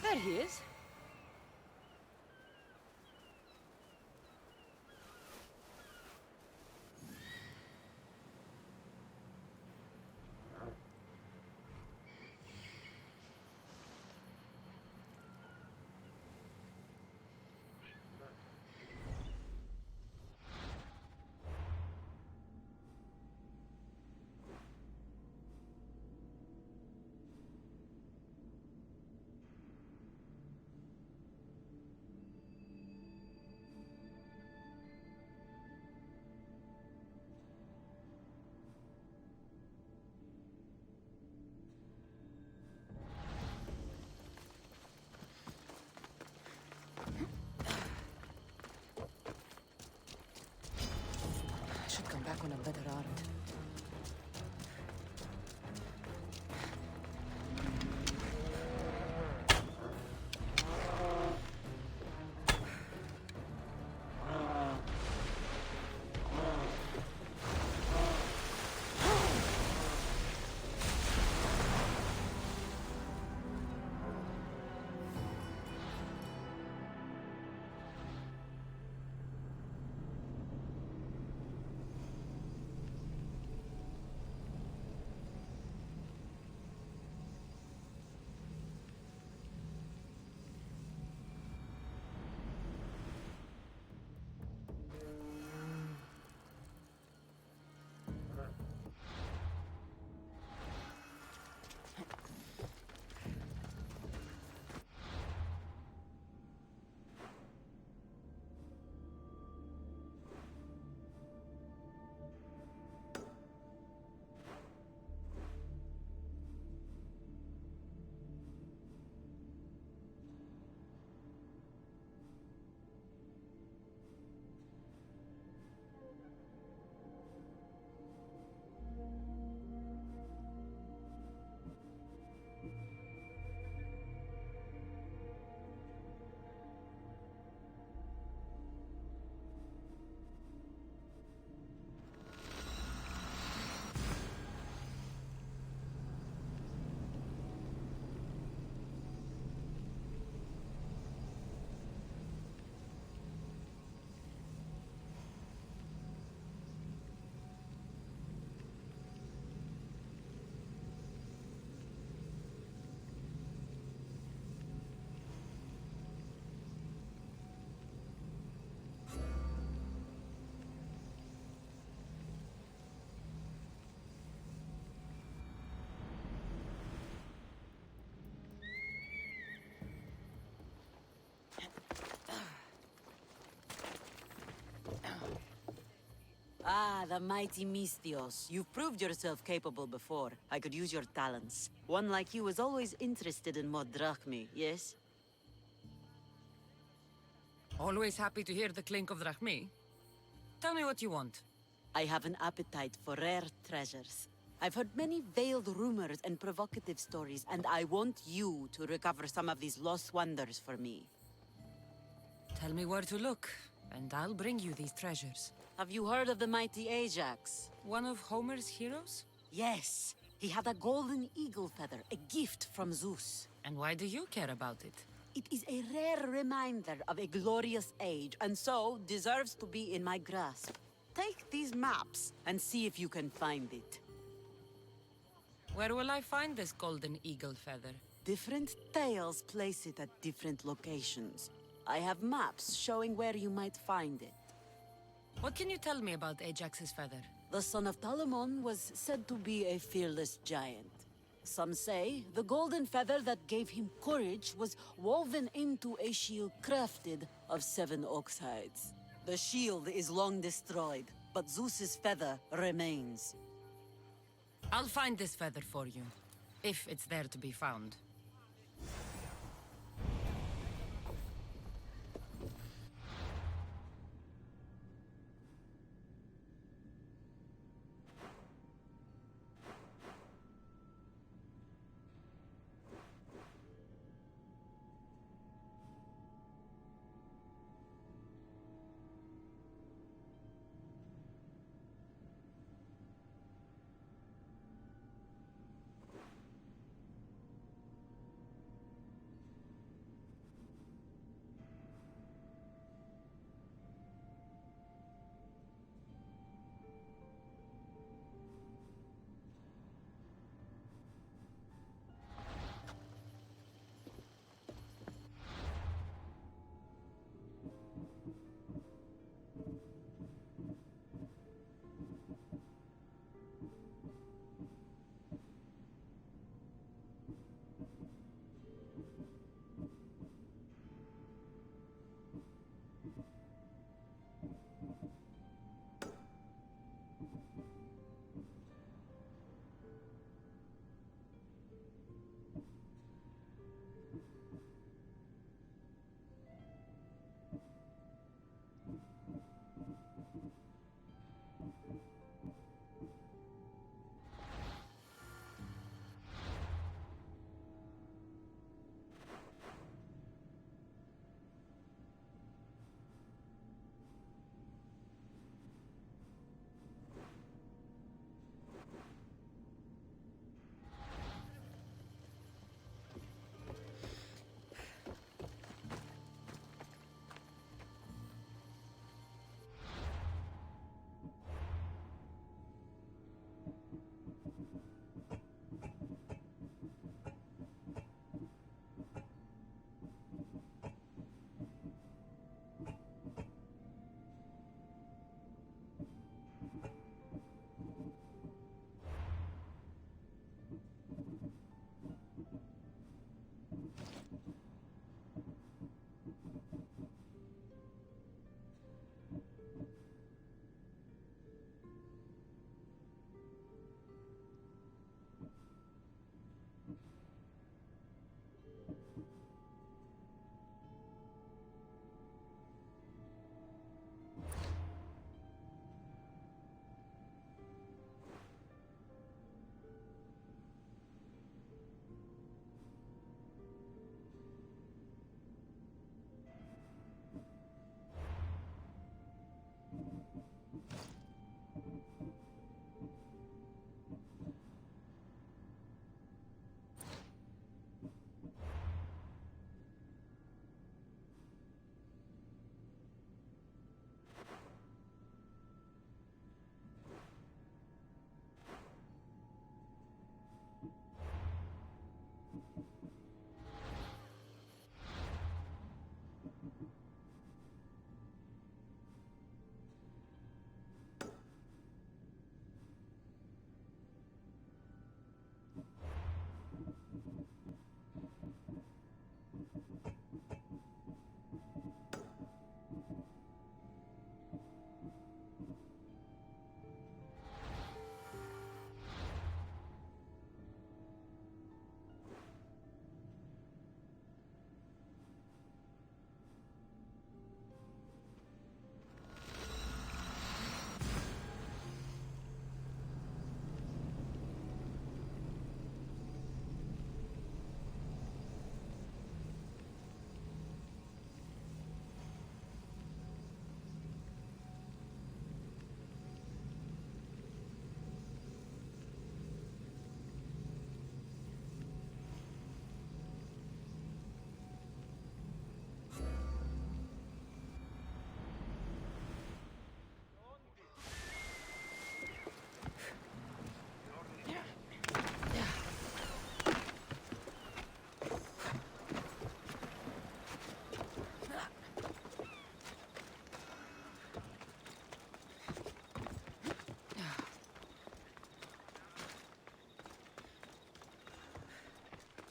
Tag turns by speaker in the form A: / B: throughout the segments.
A: There he is. Should come back when I'm better armed.
B: Ah, the mighty Mistios. You've proved yourself capable before. I could use your talents. One like you is always interested in more drachmi, yes?
A: Always happy to hear the clink of drachmi. Tell me what you want.
B: I have an appetite for rare treasures. I've heard many veiled rumors and provocative stories, and I want you to recover some of these lost wonders for me.
A: Tell me where to look, and I'll bring you these treasures.
B: Have you heard of the mighty Ajax?
A: One of Homer's heroes?
B: Yes. He had a golden eagle feather, a gift from Zeus.
A: And why do you care about it?
B: It is a rare reminder of a glorious age, and so deserves to be in my grasp. Take these maps and see if you can find it.
A: Where will I find this golden eagle feather?
B: Different tales place it at different locations. I have maps showing where you might find it.
A: What can you tell me about Ajax's feather?
B: The son of Telamon was said to be a fearless giant. Some say the golden feather that gave him courage was woven into a shield crafted of 7 ox hides. The shield is long destroyed, but Zeus's feather remains.
A: I'll find this feather for you, if it's there to be found.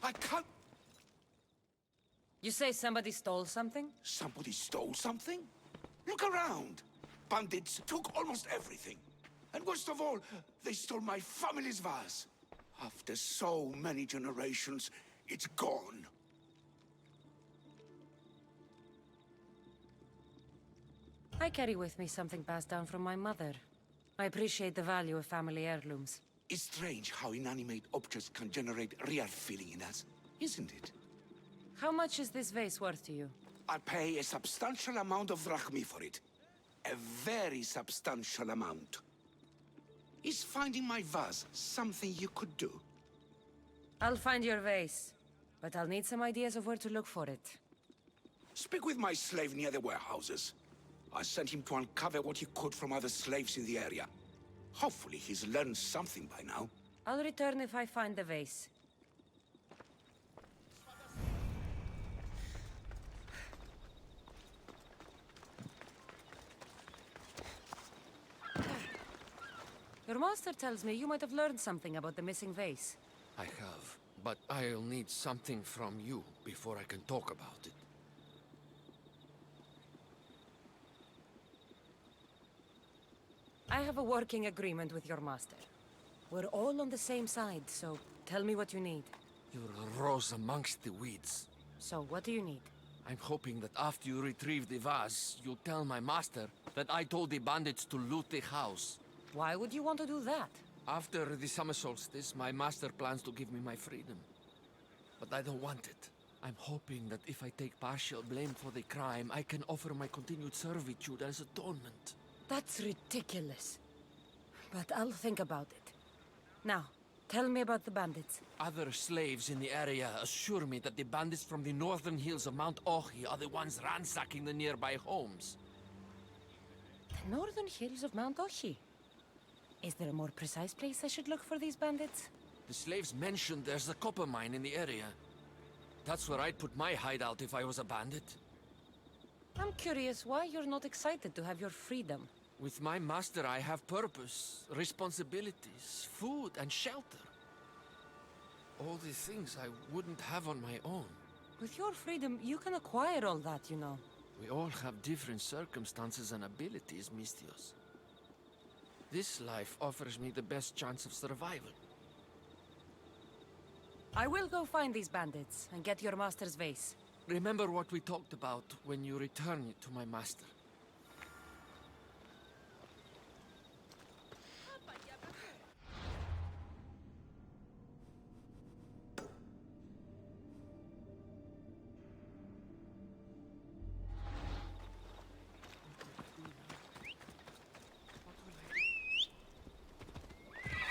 C: I can't...
A: You say somebody stole something?
C: Somebody stole something? Look around. Bandits took almost everything. And worst of all, they stole my family's vase. After so many generations, it's gone.
A: I carry with me something passed down from my mother. I appreciate the value of family heirlooms.
C: It's strange how inanimate objects can generate real feeling in us, isn't it?
A: How much is this vase worth to you?
C: I pay a substantial amount of drachmi for it. A very substantial amount. Is finding my vase something you could do?
A: I'll find your vase, but I'll need some ideas of where to look for it.
C: Speak with my slave near the warehouses. I sent him to uncover what he could from other slaves in the area. Hopefully he's learned something by now.
A: I'll return if I find the vase. Your master tells me you might have learned something about the missing vase.
D: I have, but I'll need something from you before I can talk about it.
A: I have a working agreement with your master. We're all on the same side, so tell me what you need.
D: You're a rose amongst the weeds.
A: So, what do you need?
D: I'm hoping that after you retrieve the vase, you'll tell my master that I told the bandits to loot the house.
A: Why would you want to do that?
D: After the summer solstice, my master plans to give me my freedom. But I don't want it. I'm hoping that if I take partial blame for the crime, I can offer my continued servitude as atonement.
A: That's ridiculous. But I'll think about it. Now, tell me about the bandits.
D: Other slaves in the area assure me that the bandits from the northern hills of Mount Ohi are the ones ransacking the nearby homes.
A: The northern hills of Mount Ohi. Is there a more precise place I should look for these bandits?
D: The slaves mentioned there's a copper mine in the area. That's where I'd put my hideout if I was a bandit.
A: I'm curious why you're not excited to have your freedom.
D: With my master, I have purpose, responsibilities, food, and shelter. All the things I wouldn't have on my own.
A: With your freedom, you can acquire all that, you know.
D: We all have different circumstances and abilities, Mistios. This life offers me the best chance of survival.
A: I will go find these bandits and get your master's vase.
D: Remember what we talked about when you return it to my master.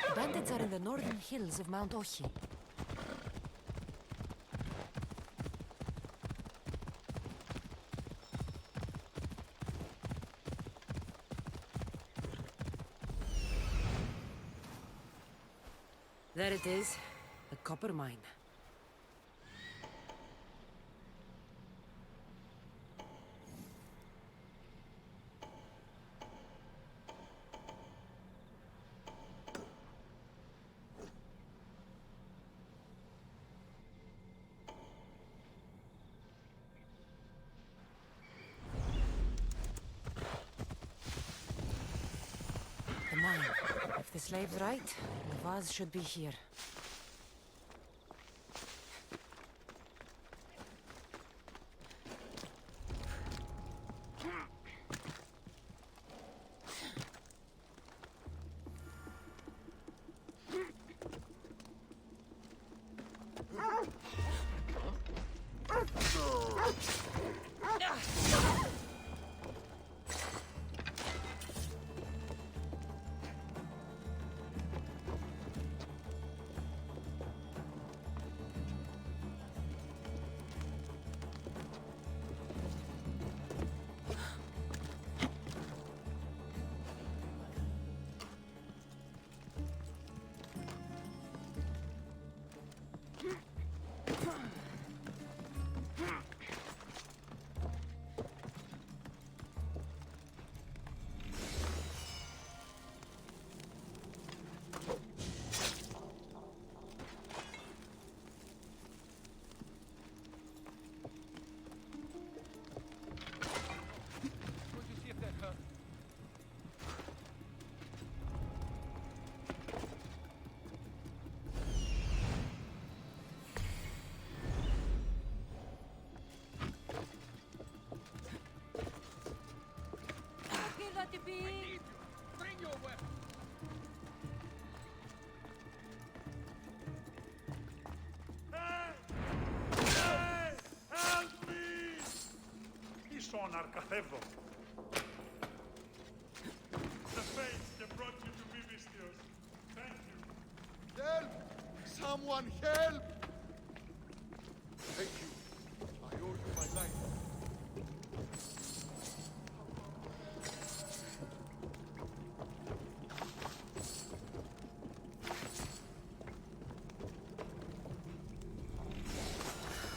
A: The bandits are in the northern hills of Mount Ohi. There it is, the copper mine. The mine. If the slave's right, the vase should be here.
D: Bring your weapon.
E: Help me! Ίσον αρκαθεύω. The fates that brought you to me, Vistios. Thank you.
F: Help! Someone help! Thank you. I owe you my life.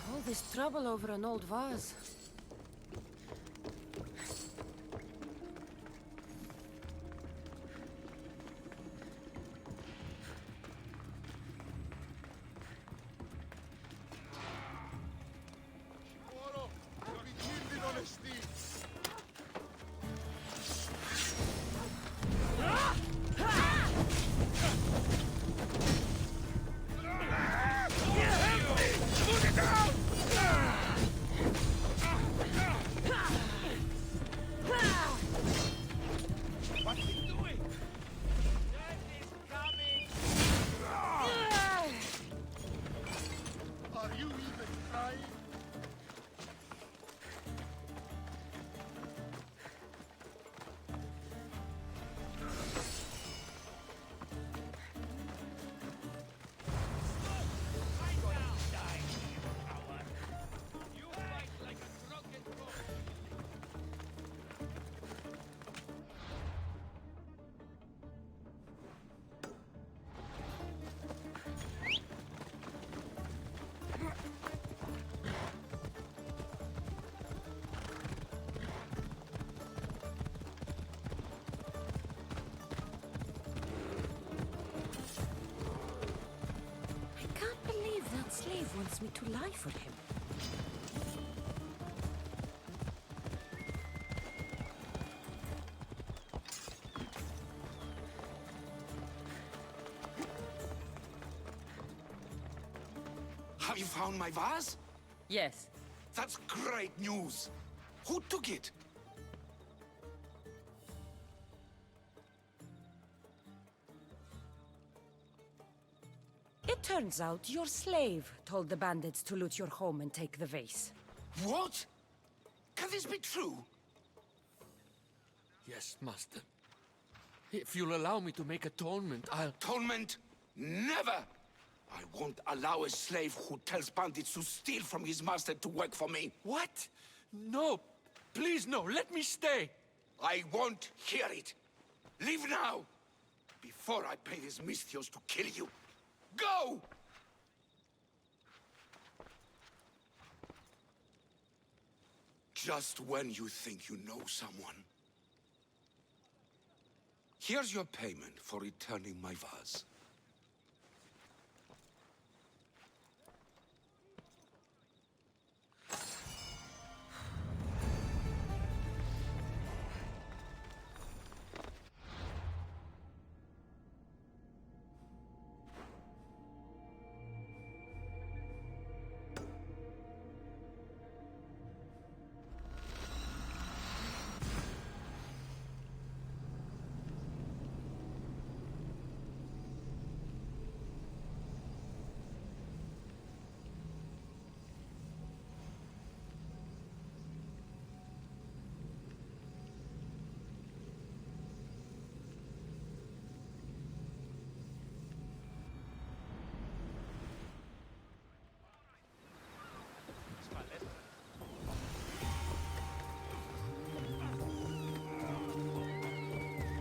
A: All this trouble over an old vase.
F: Moro, you'll be killed in honesty.
D: What's he doing?
F: Are you even trying?
D: You fight like a drunken dog.
A: I can't believe that slave wants me to lie for him.
C: Have you found my vase?
A: Yes.
C: That's great news. Who took it?
A: It turns out your slave told the bandits to loot your home and take the vase.
C: What? Can this be true?
D: Yes, master. If you'll allow me to make atonement, I'll...
C: Atonement? Never! I won't allow a slave who tells bandits to steal from his master to work for me.
D: What? No! Please, no! Let me stay!
C: I won't hear it. Leave now! Before I pay these Misthios to kill you. Go! Just when you think you know someone. Here's your payment for returning my vase.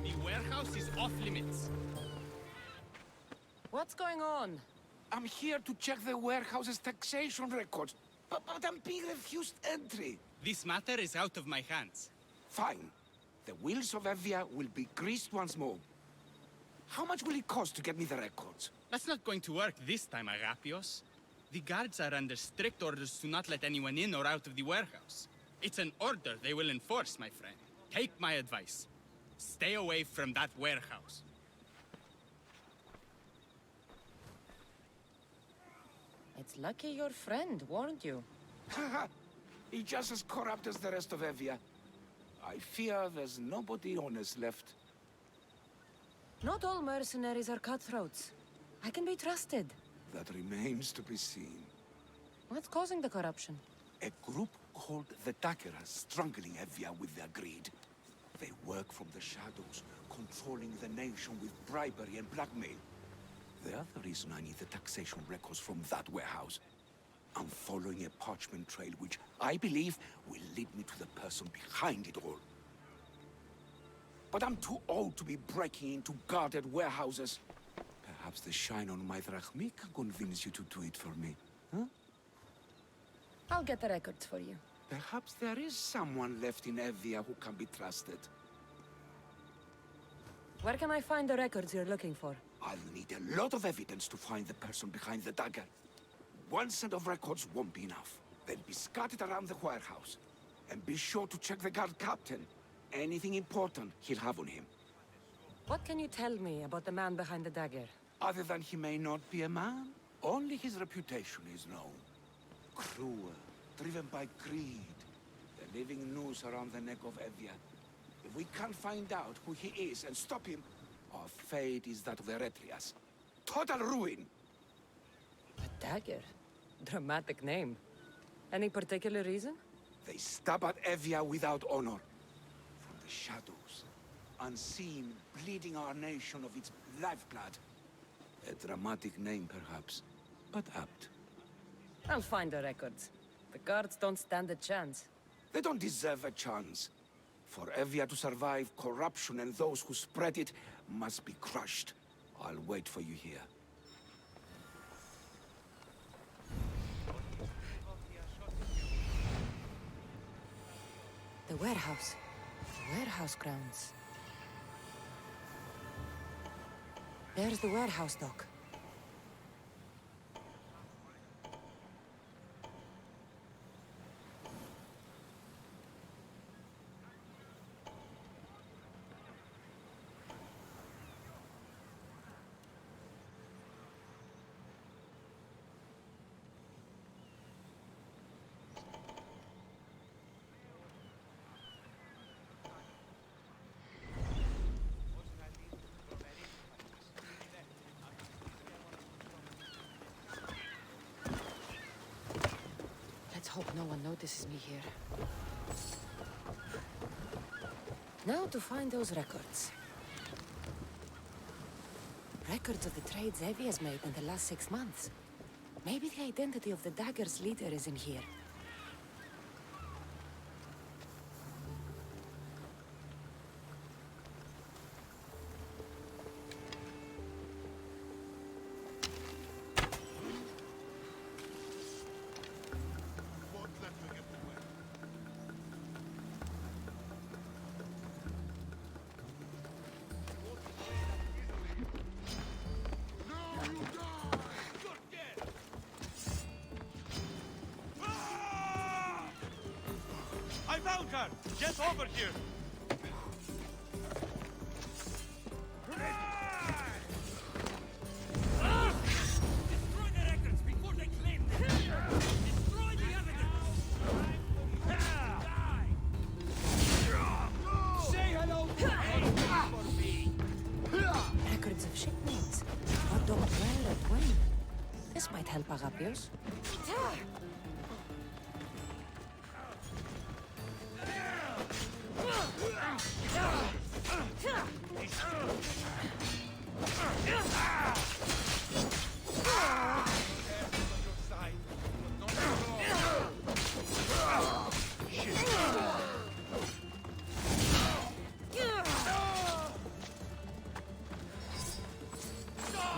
G: The warehouse is off limits.
A: What's going on?
C: I'm here to check the warehouse's taxation records, but I'm being refused entry.
G: This matter is out of my hands.
C: Fine. The wheels of Evia will be greased once more. How much will it cost to get me the records?
G: That's not going to work this time, Agapios. The guards are under strict orders to not let anyone in or out of the warehouse. It's an order they will enforce, my friend. Take my advice. Stay away from that warehouse.
A: It's lucky your friend warned you.
C: Haha, he's just as corrupt as the rest of Evia. I fear there's nobody honest left.
A: Not all mercenaries are cutthroats. I can be trusted.
C: That remains to be seen.
A: What's causing the corruption?
C: A group called the Dakeras strangling Evia with their greed. They work from the shadows, controlling the nation with bribery and blackmail. The other reason I need the taxation records from that warehouse. I'm following a parchment trail which I believe will lead me to the person behind it all. But I'm too old to be breaking into guarded warehouses. Perhaps the shine on my drachmi can convince you to do it for me, huh?
A: I'll get the records for you.
C: Perhaps there is someone left in Evia who can be trusted.
A: Where can I find the records you're looking for?
C: I'll need a lot of evidence to find the person behind the dagger. One set of records won't be enough. They'll be scattered around the warehouse. And be sure to check the guard captain. Anything important he'll have on him.
A: What can you tell me about the man behind the dagger?
C: Other than he may not be a man, only his reputation is known. Cruel, driven by greed. The living noose around the neck of Evia. If we can't find out who he is and stop him, our fate is that of the Retrias. Total ruin!
A: A dagger? Dramatic name. Any particular reason?
C: They stab at Evia without honor. From the shadows. Unseen, bleeding our nation of its lifeblood. A dramatic name, perhaps, but apt.
A: I'll find the records. The guards don't stand a chance.
C: They don't deserve a chance. For Evia to survive, corruption and those who spread it must be crushed. I'll wait for you here.
A: The warehouse. The warehouse grounds. There's the warehouse dock. Let's hope no one notices me here. Now to find those records. Records of the trades Evie has made in the last 6 months. Maybe the identity of the dagger's leader is in here.
F: Won't let me get away. No, you die!
E: You're dead! Ah! I found her! Get over here! Destroy the records before they claim them! Destroy the evidence! Die! Say hello to for me!
A: Records of shipments. What don't where and when. This might help Agapios.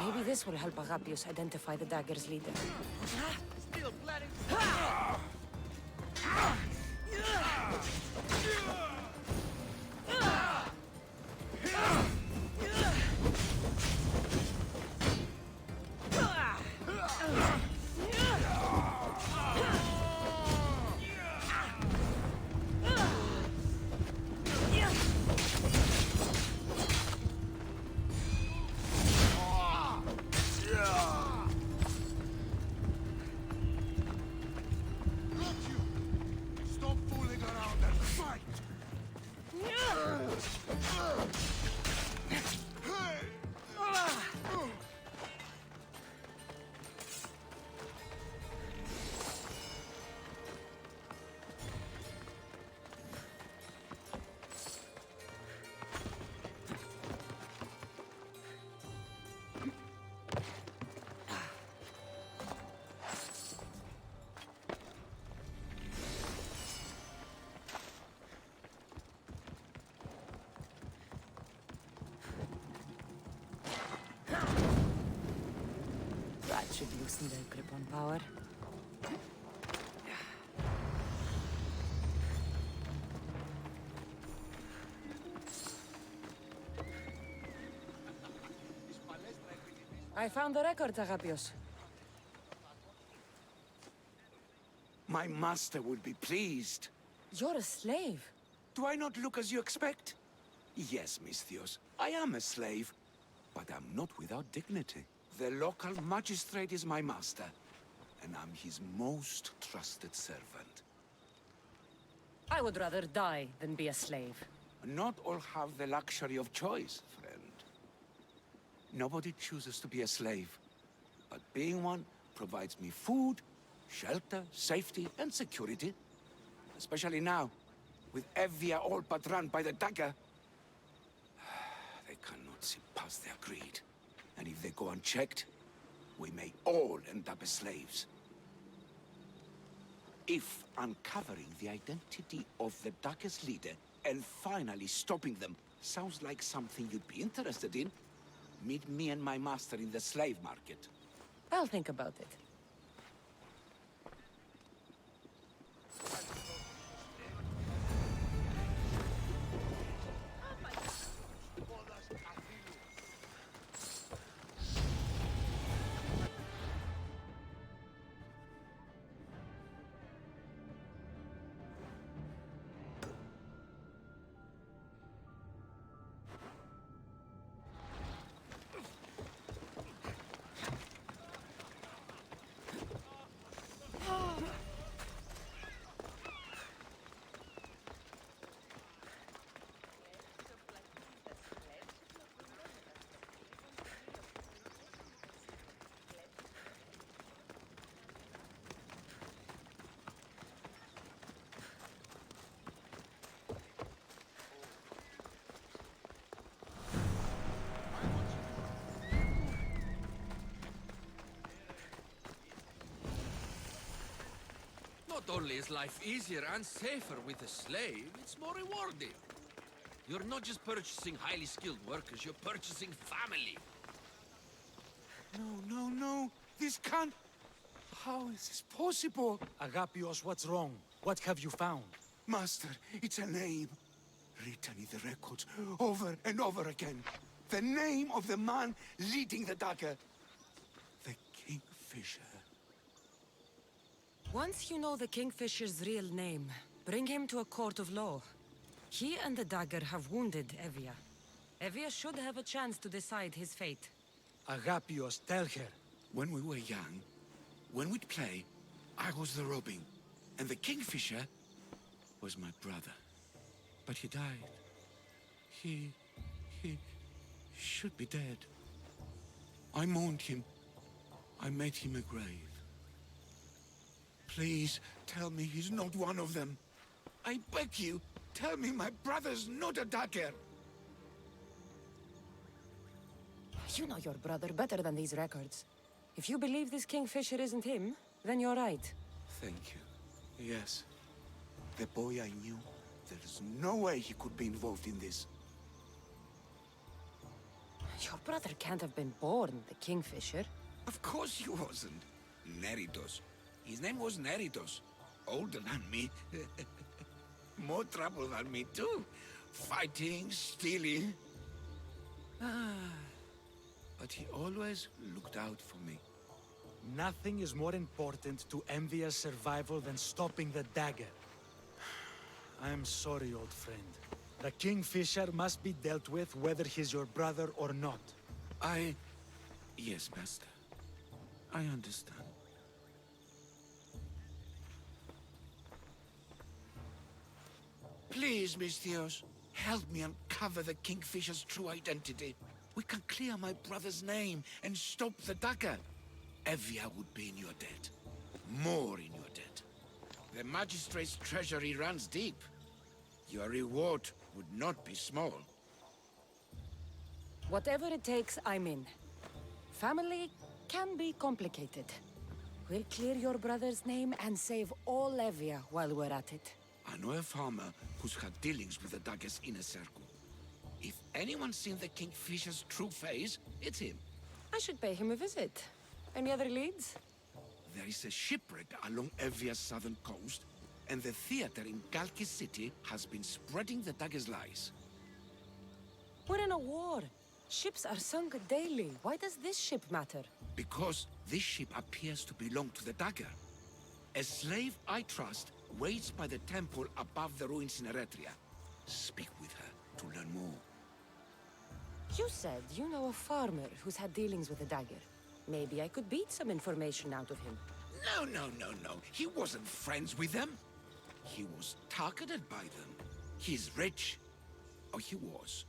A: Maybe this will help Agapios identify the dagger's leader.
E: Still planning.
A: should loosen their grip on power. I found the record, Agapios.
C: My master will be pleased.
A: You're a slave.
C: Do I not look as you expect? Yes, Misthios, I am a slave, but I'm not without dignity. The local magistrate is my master, and I'm his most trusted servant.
A: I would rather die than be a slave.
C: Not all have the luxury of choice, friend. Nobody chooses to be a slave, but being one provides me food, shelter, safety, and security. Especially now, with Evia all but run by the dagger. They cannot see past their greed. And if they go unchecked, we may all end up as slaves. If uncovering the identity of the dagger's leader and finally stopping them sounds like something you'd be interested in, meet me and my master in the slave market.
A: I'll think about it.
D: Not only is life easier and safer with a slave, it's more rewarding. You're not just purchasing highly skilled workers, you're purchasing family.
C: No. This can't... How is this possible?
H: Agapios, what's wrong? What have you found?
C: Master, it's a name. Written in the records over and over again. The name of the man leading the dagger. The Kingfisher.
A: Once you know the Kingfisher's real name, bring him to a court of law. He and the dagger have wounded Evia. Evia should have a chance to decide his fate.
H: Agapios, tell her.
C: When we were young, when we'd play, I was the robin. And the Kingfisher was my brother. But he died. He should be dead. I mourned him. I made him a grave. Please, tell me he's not one of them. I beg you, tell me my brother's not a dagger.
A: You know your brother better than these records. If you believe this Kingfisher isn't him, then you're right.
C: Thank you. Yes. The boy I knew, there's no way he could be involved in this.
A: Your brother can't have been born the Kingfisher.
C: Of course he wasn't. Neritos. His name was Neritos. Older than me. More trouble than me, too. Fighting, stealing. But he always looked out for me.
H: Nothing is more important to Envia's survival than stopping the dagger. I am sorry, old friend. The Kingfisher must be dealt with whether he's your brother or not.
C: Yes, Master. I understand. Please, Misthios, help me uncover the Kingfisher's true identity. We can clear my brother's name and stop the dagger. Evia would be in your debt. More in your debt. The magistrate's treasury runs deep. Your reward would not be small.
A: Whatever it takes, I'm in. Family can be complicated. We'll clear your brother's name and save all Evia while we're at it.
C: I know a farmer who's had dealings with the dagger's inner circle. If anyone's seen the Kingfisher's true face, it's him.
A: I should pay him a visit. Any other leads?
C: There is a shipwreck along Evia's southern coast, and the theater in Kalki City has been spreading the dagger's lies.
A: We're in a war. Ships are sunk daily. Why does this ship matter?
C: Because this ship appears to belong to the dagger. A slave I trust waits by the temple above the ruins in Eretria. Speak with her to learn more.
A: You said you know a farmer who's had dealings with the dagger. Maybe I could beat some information out of him.
C: No. He wasn't friends with them. He was targeted by them. He's rich. Or he was.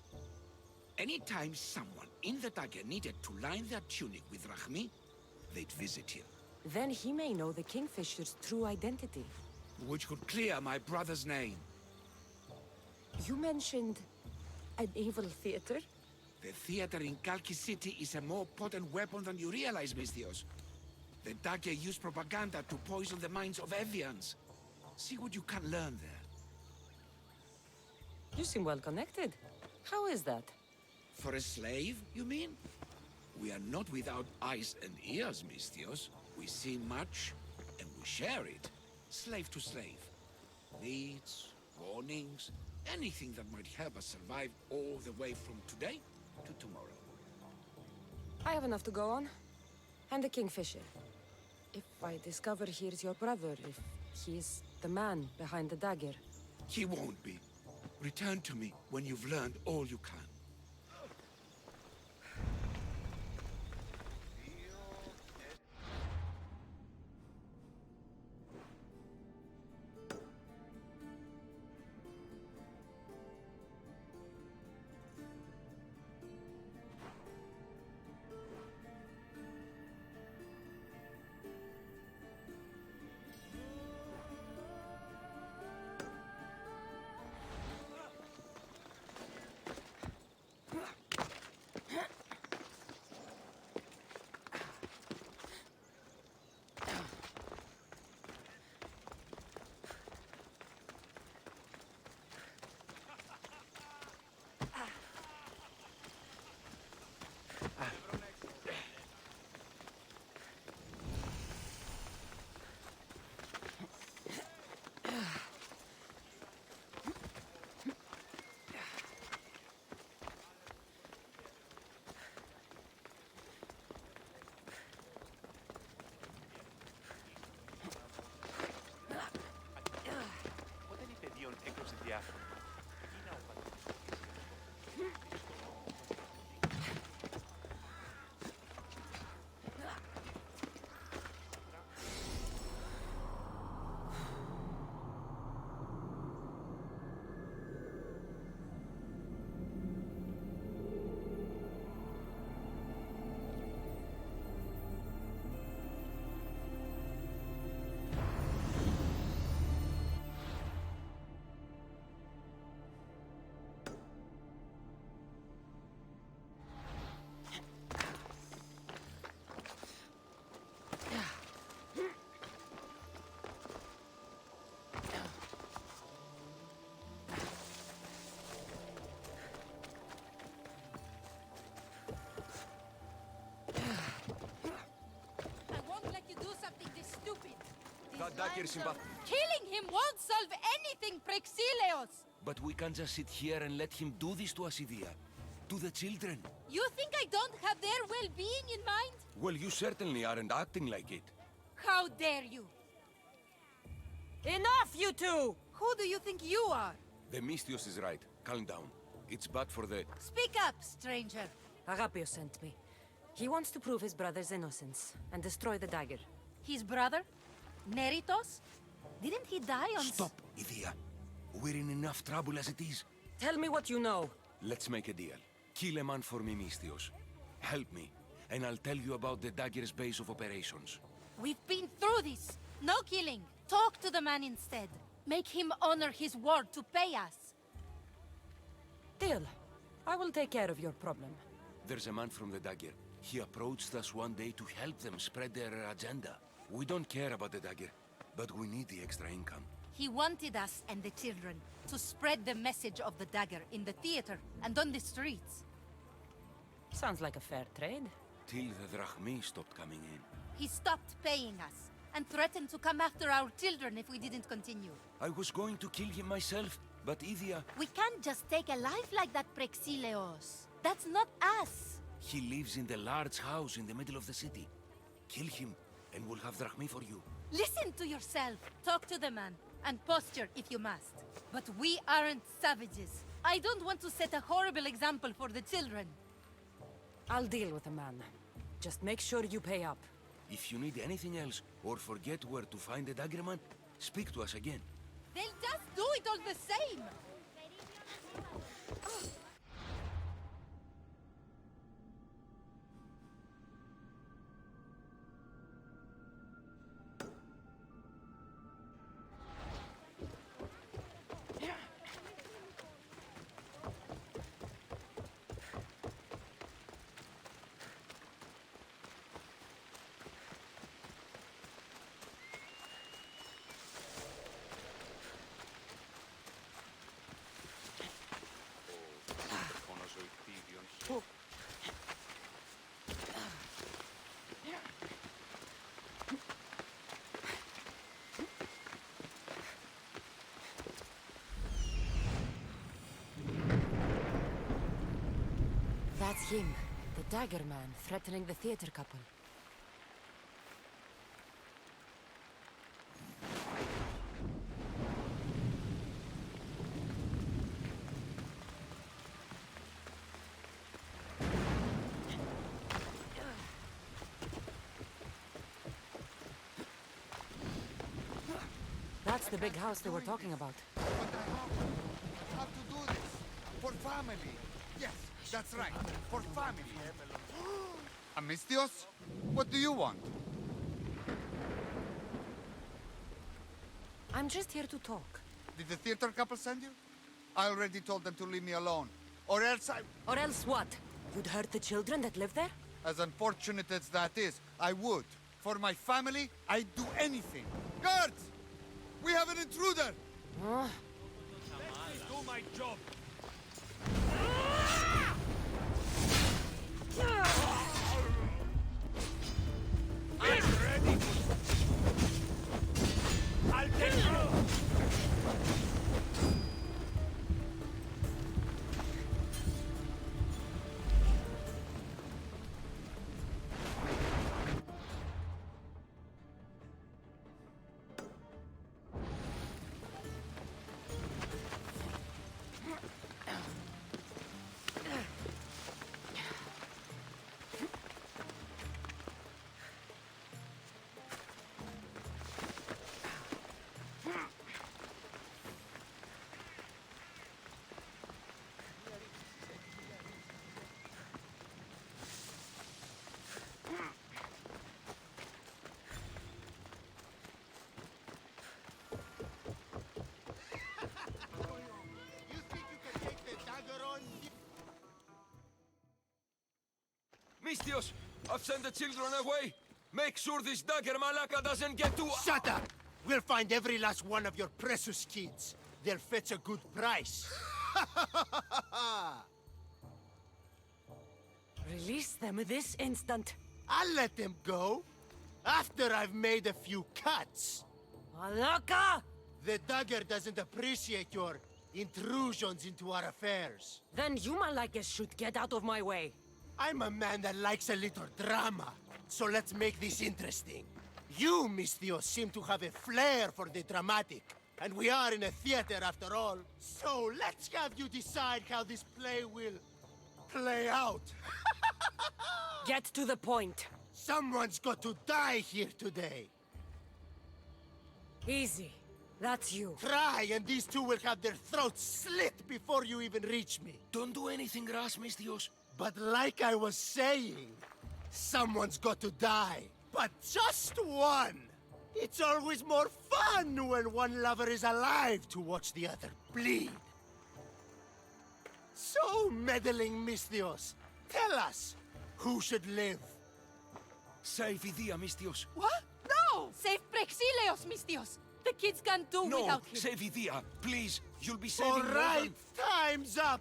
C: Anytime someone in the dagger needed to line their tunic with Rahmi, they'd visit him.
A: Then he may know the Kingfisher's true identity.
C: Which could clear my brother's name.
A: You mentioned an evil theater?
C: The theater in Kalki City is a more potent weapon than you realize, Misthios. The dagger used propaganda to poison the minds of Evians. See what you can learn there.
A: You seem well connected. How is that?
C: For a slave, you mean? We are not without eyes and ears, Misthios. We see much, and we share it. Slave to slave. Needs, warnings, anything that might help us survive all the way from today to tomorrow.
A: I have enough to go on. And the Kingfisher. If I discover he's your brother, if he's the man behind the dagger.
C: He won't be. Return to me when you've learned all you can.
I: That dagger is in bath.
J: Killing him won't solve anything, Prexileos!
I: But we can't just sit here and let him do this to us, Idia. To the children.
J: You think I don't have their well-being in mind?
I: Well, you certainly aren't acting like it.
J: How dare you?
A: Enough, you two!
J: Who do you think you are?
I: The Misthios is right. Calm down. It's bad for the...
J: Speak up, stranger.
A: Agapio sent me. He wants to prove his brother's innocence and destroy the dagger.
J: His brother? Neritos? Didn't he die on...
I: Stop, Idia. We're in enough trouble as it is.
A: Tell me what you know.
I: Let's make a deal. Kill a man for me, Misthios. Help me, and I'll tell you about the dagger's base of operations.
J: We've been through this. No killing. Talk to the man instead. Make him honor his word to pay us.
A: Deal. I will take care of your problem.
I: There's a man from the dagger. He approached us one day to help them spread their agenda. We don't care about the dagger, but we need the extra income.
J: He wanted us and the children to spread the message of the dagger in the theater and on the streets.
A: Sounds like a fair trade.
I: Till the drachmi stopped coming in.
J: He stopped paying us and threatened to come after our children if we didn't continue.
I: I was going to kill him myself, but Idia...
J: We can't just take a life like that, Prexileos. That's not us.
I: He lives in the large house in the middle of the city. Kill him, and we'll have drachmi for you.
J: Listen to yourself. Talk to the man, and posture if you must. But we aren't savages. I don't want to set a horrible example for the children.
A: I'll deal with the man. Just make sure you pay up.
I: If you need anything else, or forget where to find the daggerman, speak to us again.
J: They'll just do it all the same!
A: That's him, the dagger man threatening the theater couple. That's the big house they were talking about.
F: But I have to do this. For family. Yes, that's right. For family. Amistios? What do you want?
A: I'm just here to talk.
F: Did the theater couple send you? I already told them to leave me alone. Or else I...
A: Or else what? You'd hurt the children that live there?
F: As unfortunate as that is, I would. For my family, I'd do anything. Guards! We have an intruder!
E: Let me do my job. I'm ready. I'll take you.
I: Mistios, I've sent the children away. Make sure this dagger malaka doesn't get to...
K: Shut up! We'll find every last one of your precious kids. They'll fetch a good price.
A: Release them this instant.
K: I'll let them go. After I've made a few cuts.
A: Malaka!
K: The dagger doesn't appreciate your intrusions into our affairs.
A: Then you Malakas should get out of my way.
K: I'm a man that likes a little drama, so let's make this interesting. You, Mistios, seem to have a flair for the dramatic, and we are in a theater after all. So let's have you decide how this play will play out.
A: Get to the point.
K: Someone's got to die here today.
A: Easy. That's you.
K: Try, and these two will have their throats slit before you even reach me.
I: Don't do anything rash, Mistios.
K: But like I was saying, someone's got to die. But just one! It's always more fun when one lover is alive to watch the other bleed. So, meddling Mistios, tell us, who should live?
I: Save Idia, Mistios.
J: What? No! Save Prexileos, Mistios! The kids can't do
I: No,
J: without him.
I: save Idia, please. You'll be saving
K: All
I: more
K: right,
I: than...
K: time's up!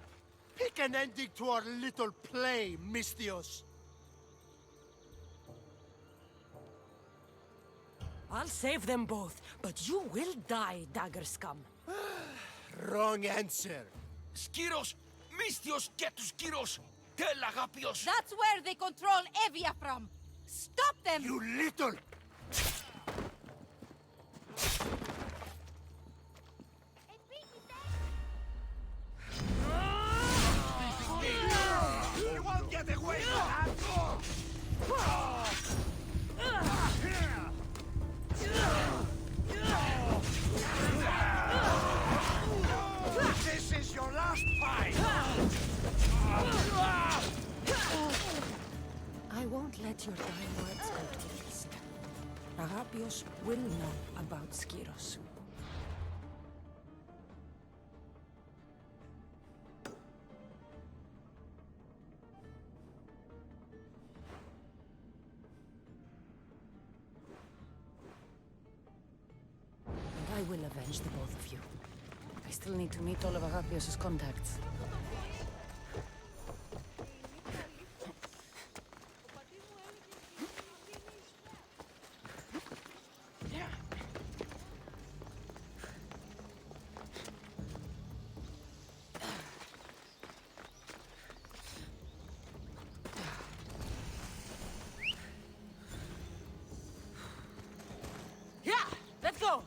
K: Pick an ending to our little play, Mistios.
A: I'll save them both, but you will die, dagger scum.
K: Wrong answer.
I: Skiros! Mistios, get to Skiros! Tell Agapios!
J: That's where they control Evia from! Stop them!
K: You little...
C: You won't get away from that! This is your last fight!
A: I won't let your dying words go to waste. Agapios will know about Skiros. And I will avenge the both of you. I still need to meet all of Agapios' contacts. Yeah, let's go!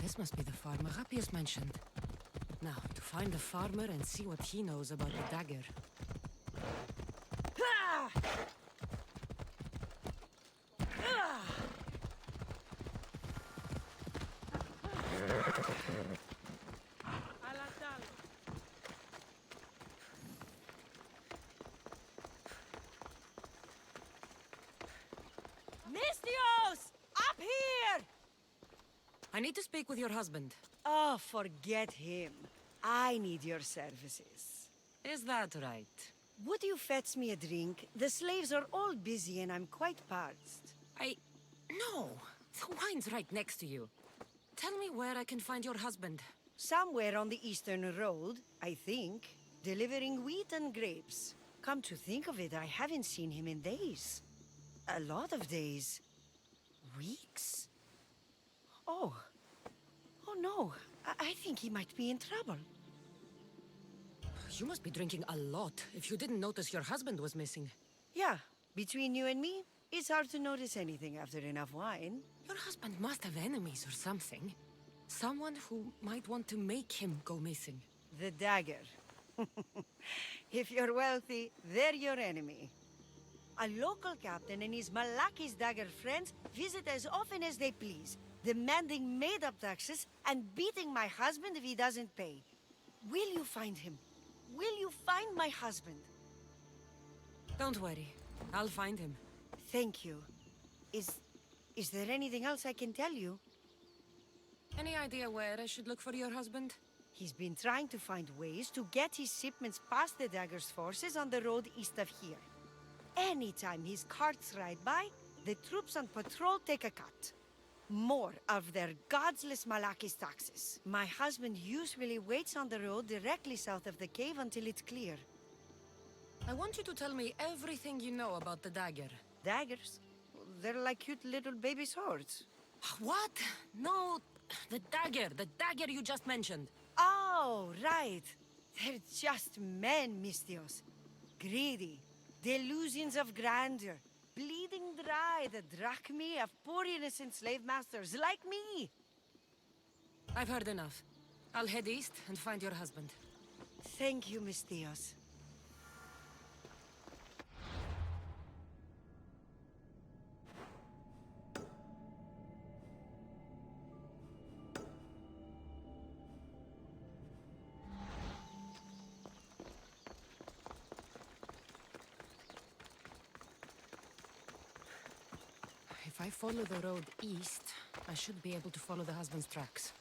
A: This must be the farmer Agapios mentioned. Now, to find the farmer and see what he knows about the dagger.
B: Mistios! Up here!
A: I need to speak with your husband.
B: Oh, forget him. I need your services.
A: Is that right?
B: Would you fetch me a drink? The slaves are all busy and I'm quite parched.
A: No! The wine's right next to you. Tell me where I can find your husband.
B: Somewhere on the Eastern Road, I think. Delivering wheat and grapes. Come to think of it, I haven't seen him in days. A lot of days. Weeks? Oh. Oh no. I think he might be in trouble.
A: You must be drinking a lot if you didn't notice your husband was missing.
B: Yeah, between you and me, it's hard to notice anything after enough wine.
A: Your husband must have enemies or something. Someone who might want to make him go missing.
B: The dagger. If you're wealthy, they're your enemy. A local captain and his Malaki's dagger friends visit as often as they please, demanding made-up taxes and beating my husband if he doesn't pay. Will you find him? Will you find my husband?
A: Don't worry. I'll find him.
B: Thank you. Is there anything else I can tell you?
A: Any idea where I should look for your husband?
B: He's been trying to find ways to get his shipments past the dagger's forces on the road east of here. Anytime his carts ride by, the troops on patrol take a cut. More of their godless Malaki's taxes. My husband usually waits on the road directly south of the cave until it's clear.
A: I want you to tell me everything you know about the dagger.
B: Daggers? They're like cute little baby swords.
A: What? No, the dagger you just mentioned.
B: Oh, right. They're just men, Mistios. Greedy. Delusions of grandeur. Bleeding dry the drachmae of poor innocent slave masters like me.
A: I've heard enough. I'll head east and find your husband.
B: Thank you, Mistios.
A: If I follow the road east, I should be able to follow the husband's tracks.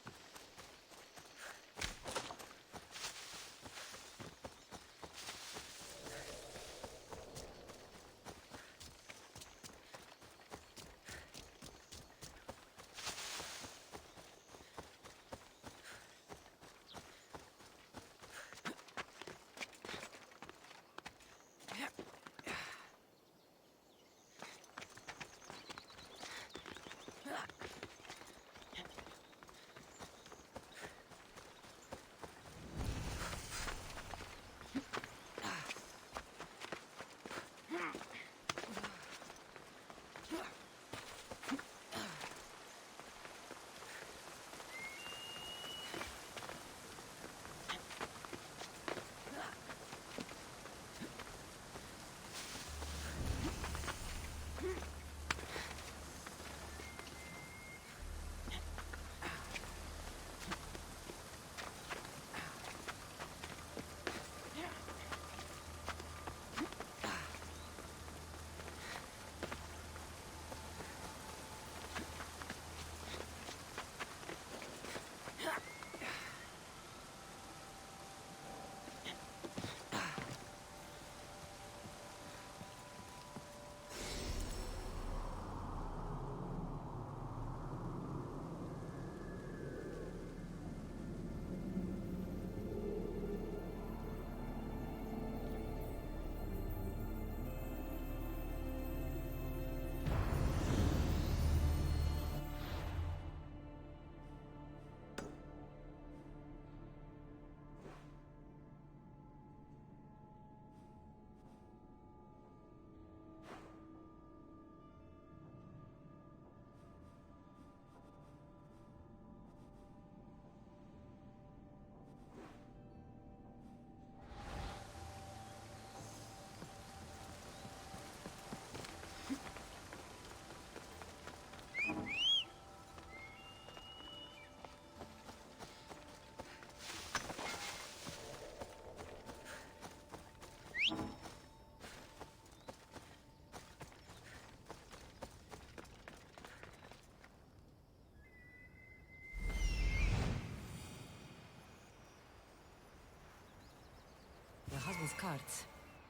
A: his cards.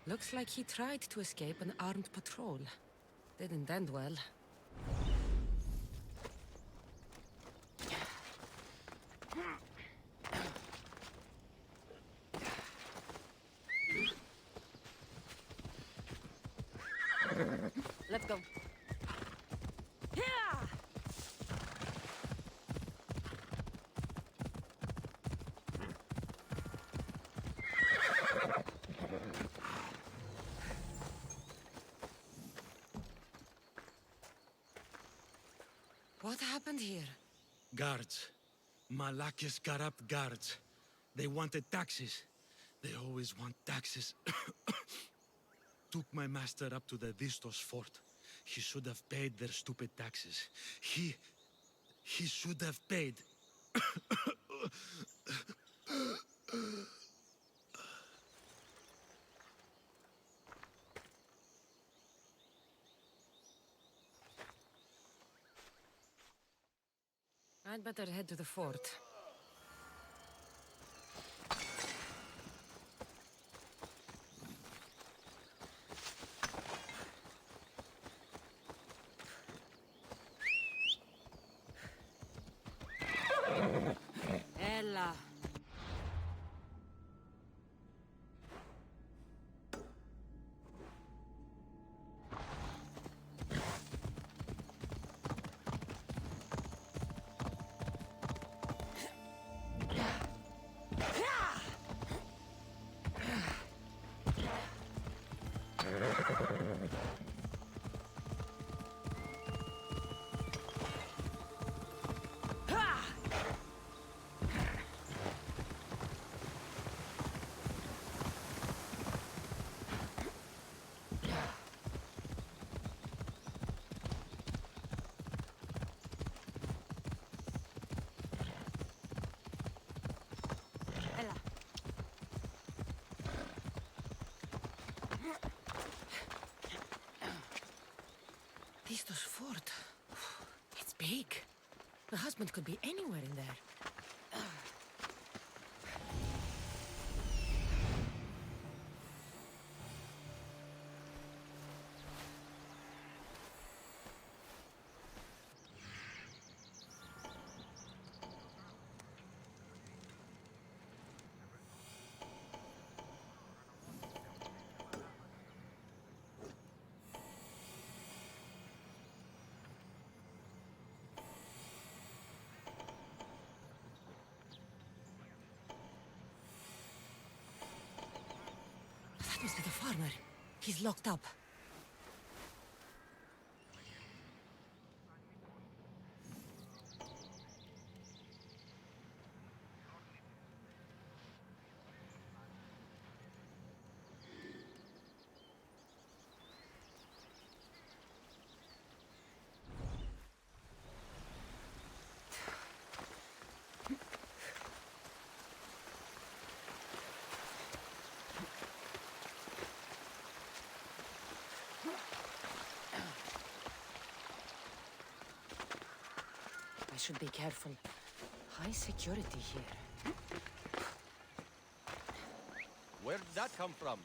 A: Looks like he tried to escape an armed patrol. Didn't end well.
B: Let's go.
A: What happened here?
H: Guards. Malakia's corrupt guards. They wanted taxes. They always want taxes. Took my master up to the Vistos fort. He should have paid their stupid taxes. He should have paid.
A: I'd better head to the fort. Ella. Vistos fort. It's big. The husband could be anywhere in there. That must be the farmer. He's locked up. I should be careful. High security here.
L: Where did that come from?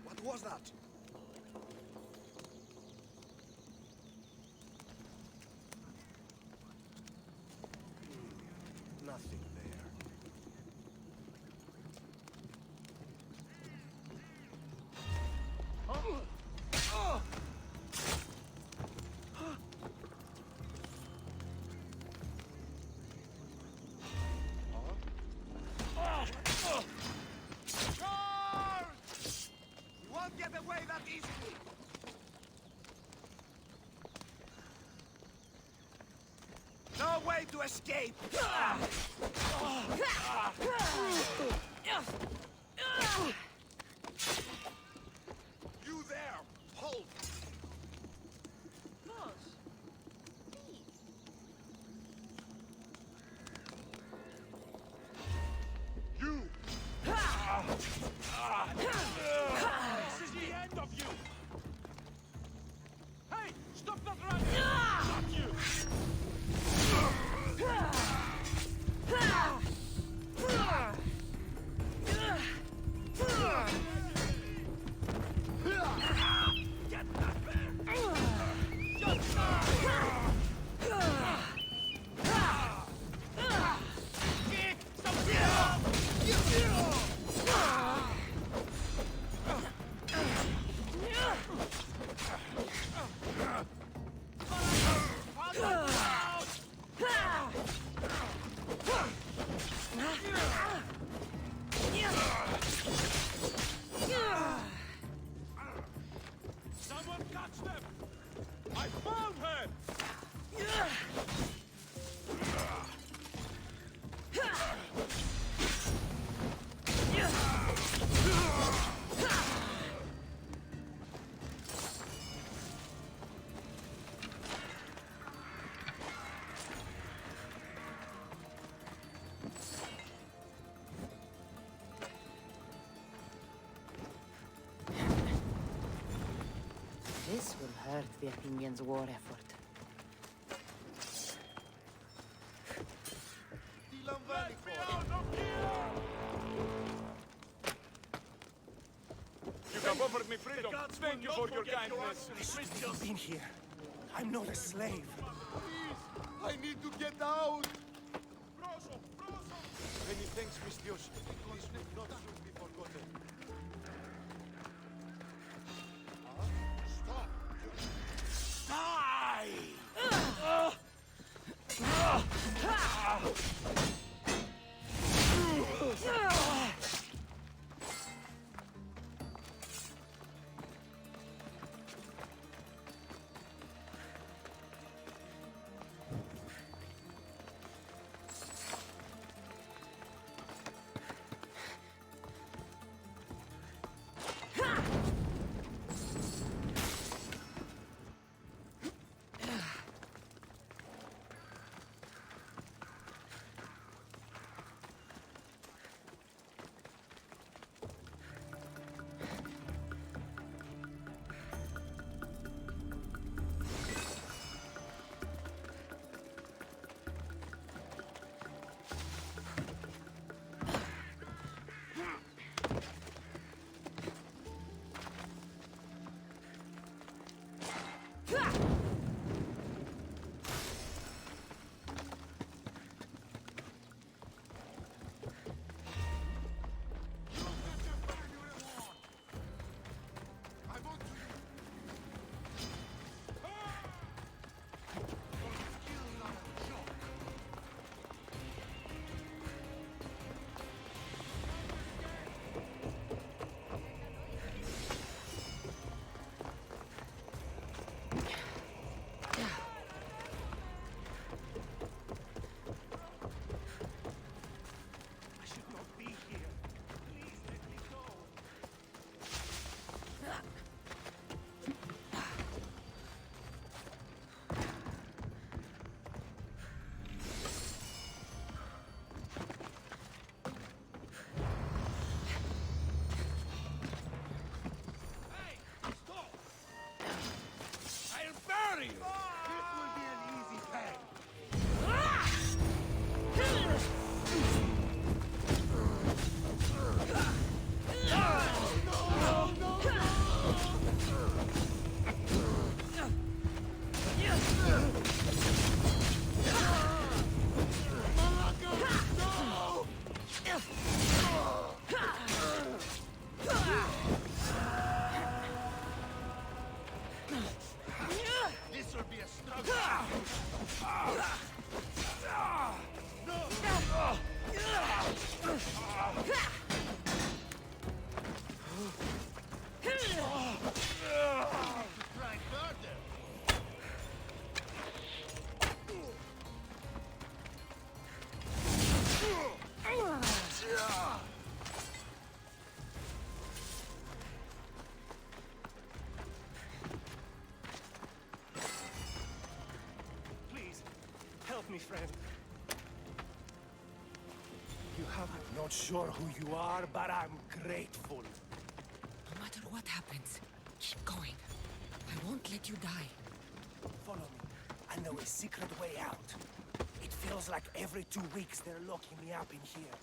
M: What was that?
K: Try to escape!
M: You there! Hold! You! This is the end of you! Hey! Stop that run! Not you! Get that bear! Just kick some Someone catch them! I found her!
B: This will hurt the Athenians' war effort.
M: Let me out of here! You have offered me freedom. Thank you for your kindness.
K: I should have been here. I'm not a slave.
F: Please, I need to get out.
M: Many thanks, Mistios. This will not soon be forgotten.
K: me, friend. I'm not sure who you are, but I'm grateful.
A: No matter what happens, keep going. I won't let you die.
K: Follow me. I know a secret way out. It feels like every 2 weeks they're locking me up in here.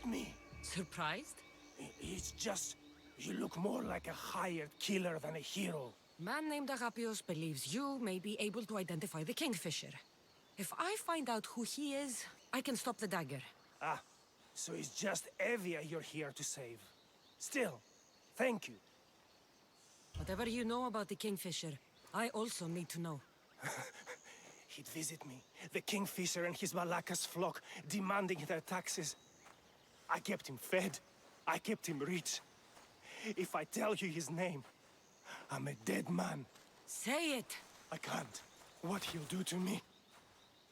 K: Me.
A: Surprised?
K: It's just... you look more like a hired killer than a hero.
A: Man named Agapios believes you may be able to identify the Kingfisher. If I find out who he is, I can stop the dagger.
K: Ah, so it's just Evia you're here to save. Still, thank you.
A: Whatever you know about the Kingfisher, I also need to know.
K: He'd visit me, the Kingfisher and his Malacca's flock, demanding their taxes. I kept him fed. I kept him rich. If I tell you his name, I'm a dead man.
A: Say it!
K: I can't. What he'll do to me.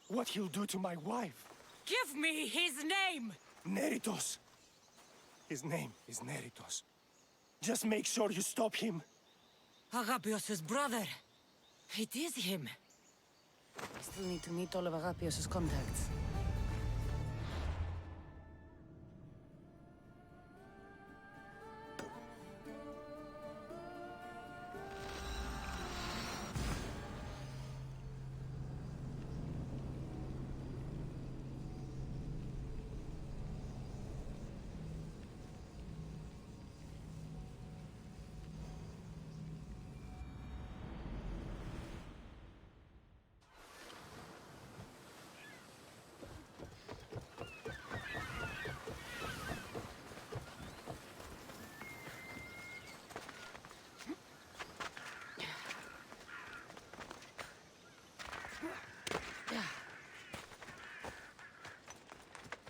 K: What he'll do to my wife.
A: Give me his name!
K: Neritos. His name is Neritos. Just make sure you stop him.
A: Agapios' brother. It is him. I still need to meet all of Agapios' contacts.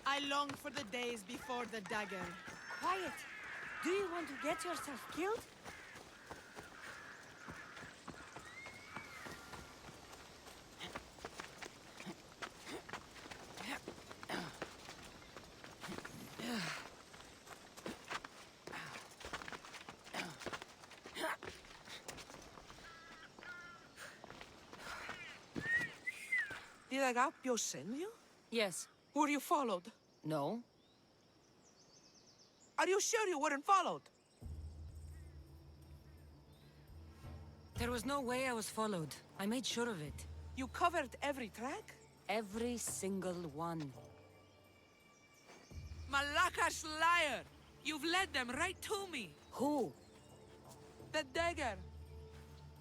N: I long for the days before the dagger.
O: Quiet! Do you want to get yourself killed?
N: Did Agapios send you?
A: Yes.
N: Were you followed?
A: No.
N: Are you sure you weren't followed?
A: There was no way I was followed. I made sure of it.
N: You covered every track?
A: Every single one.
N: Malacca's liar! You've led them right to me!
A: Who?
N: The dagger!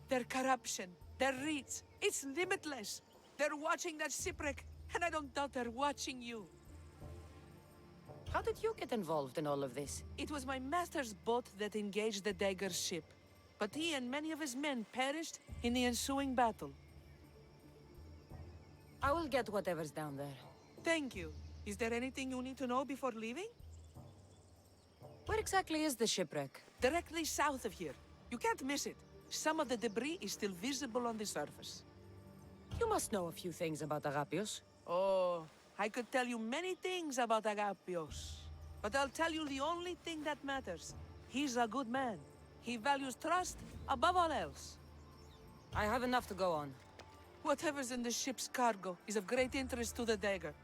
N: Their corruption, their reach, it's limitless! They're watching that shipwreck, and I don't doubt they're watching you.
A: How did you get involved in all of this?
N: It was my master's boat that engaged the dagger's ship, but he and many of his men perished in the ensuing battle.
A: I will get whatever's down there.
N: Thank you. Is there anything you need to know before leaving?
A: Where exactly is the shipwreck?
N: Directly south of here. You can't miss it. Some of the debris is still visible on the surface.
A: You must know a few things about Agapios.
N: Oh, I could tell you many things about Agapios. But I'll tell you the only thing that matters. He's a good man. He values trust above all else.
A: I have enough to go on.
N: Whatever's in the ship's cargo is of great interest to the dagger.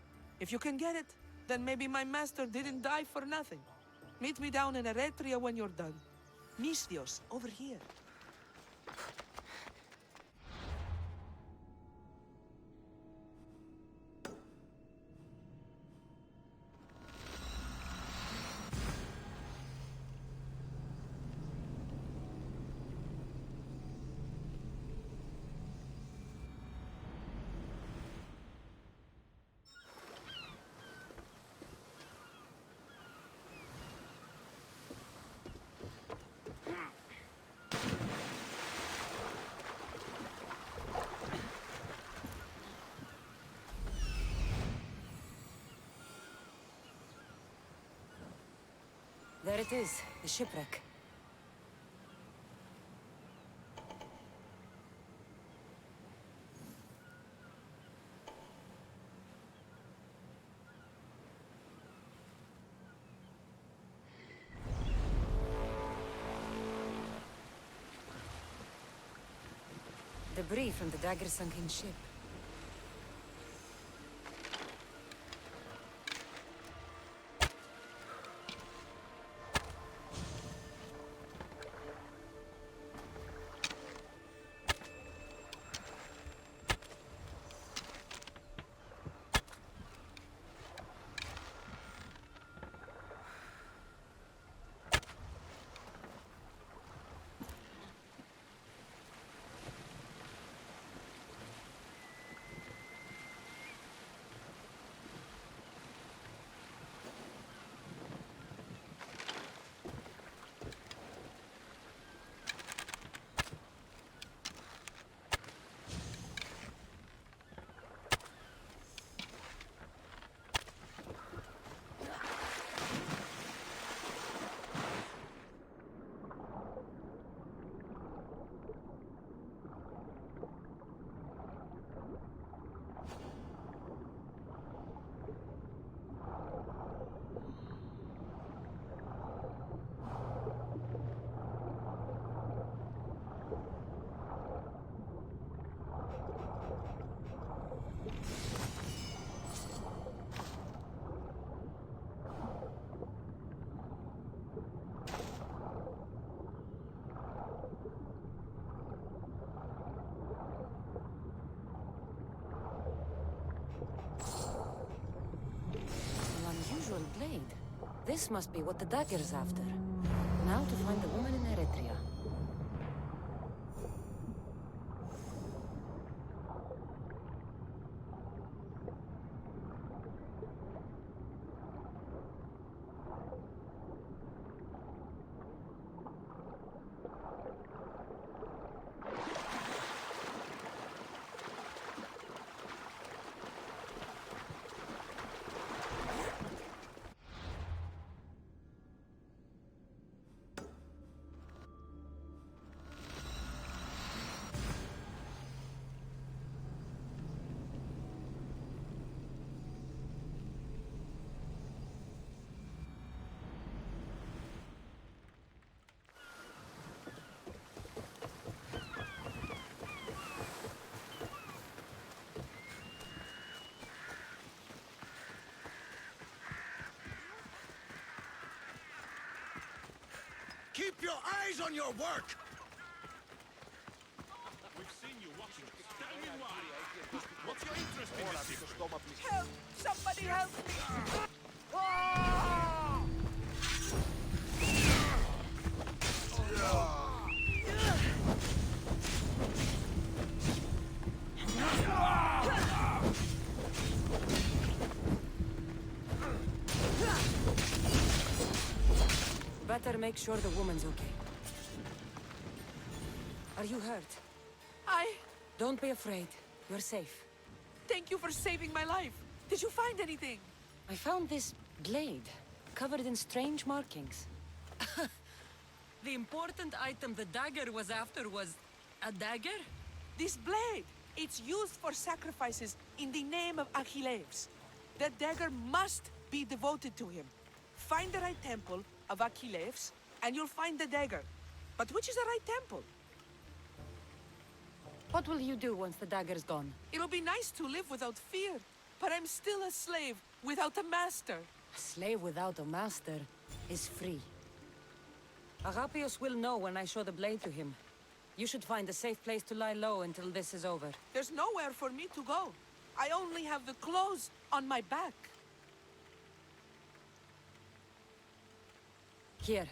N: If you can get it, then maybe my master didn't die for nothing. Meet me down in Eretria when you're done. Misthios, over here.
A: There it is, the shipwreck. Debris from the dagger-sunken ship. Blade. This must be what the dagger's after. Now to find the woman in Eretria.
K: Keep your eyes on your work!
M: We've seen you watching us. Tell me why. What's your interest in this secret?
N: Help! Somebody help me!
A: Better make sure the woman's okay. Are you hurt? Don't be afraid. You're safe.
N: Thank you for saving my life. Did you find anything?
A: I found this blade, covered in strange markings. The important item the dagger was after was a dagger?
N: This blade! It's used for sacrifices in the name of Achilles. That dagger must be devoted to him. Find the right temple of Achilles, and you'll find the dagger. But which is the right temple?
A: What will you do once the dagger's gone?
N: It'll be nice to live without fear, but I'm still a slave without a master.
A: A slave without a master? is free. Agapios will know when I show the blade to him. You should find a safe place to lie low until this is over.
N: There's nowhere for me to go. I only have the clothes on my back.
A: Here,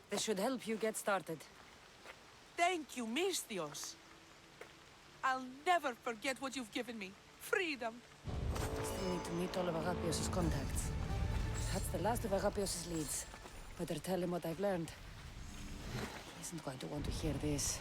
A: this should help you get started.
N: Thank you, Misthios. I'll never forget what you've given me. Freedom.
A: Still need to meet all of Agapios' contacts. That's the last of Agapios' leads. Better tell him what I've learned. He isn't going to want to hear this.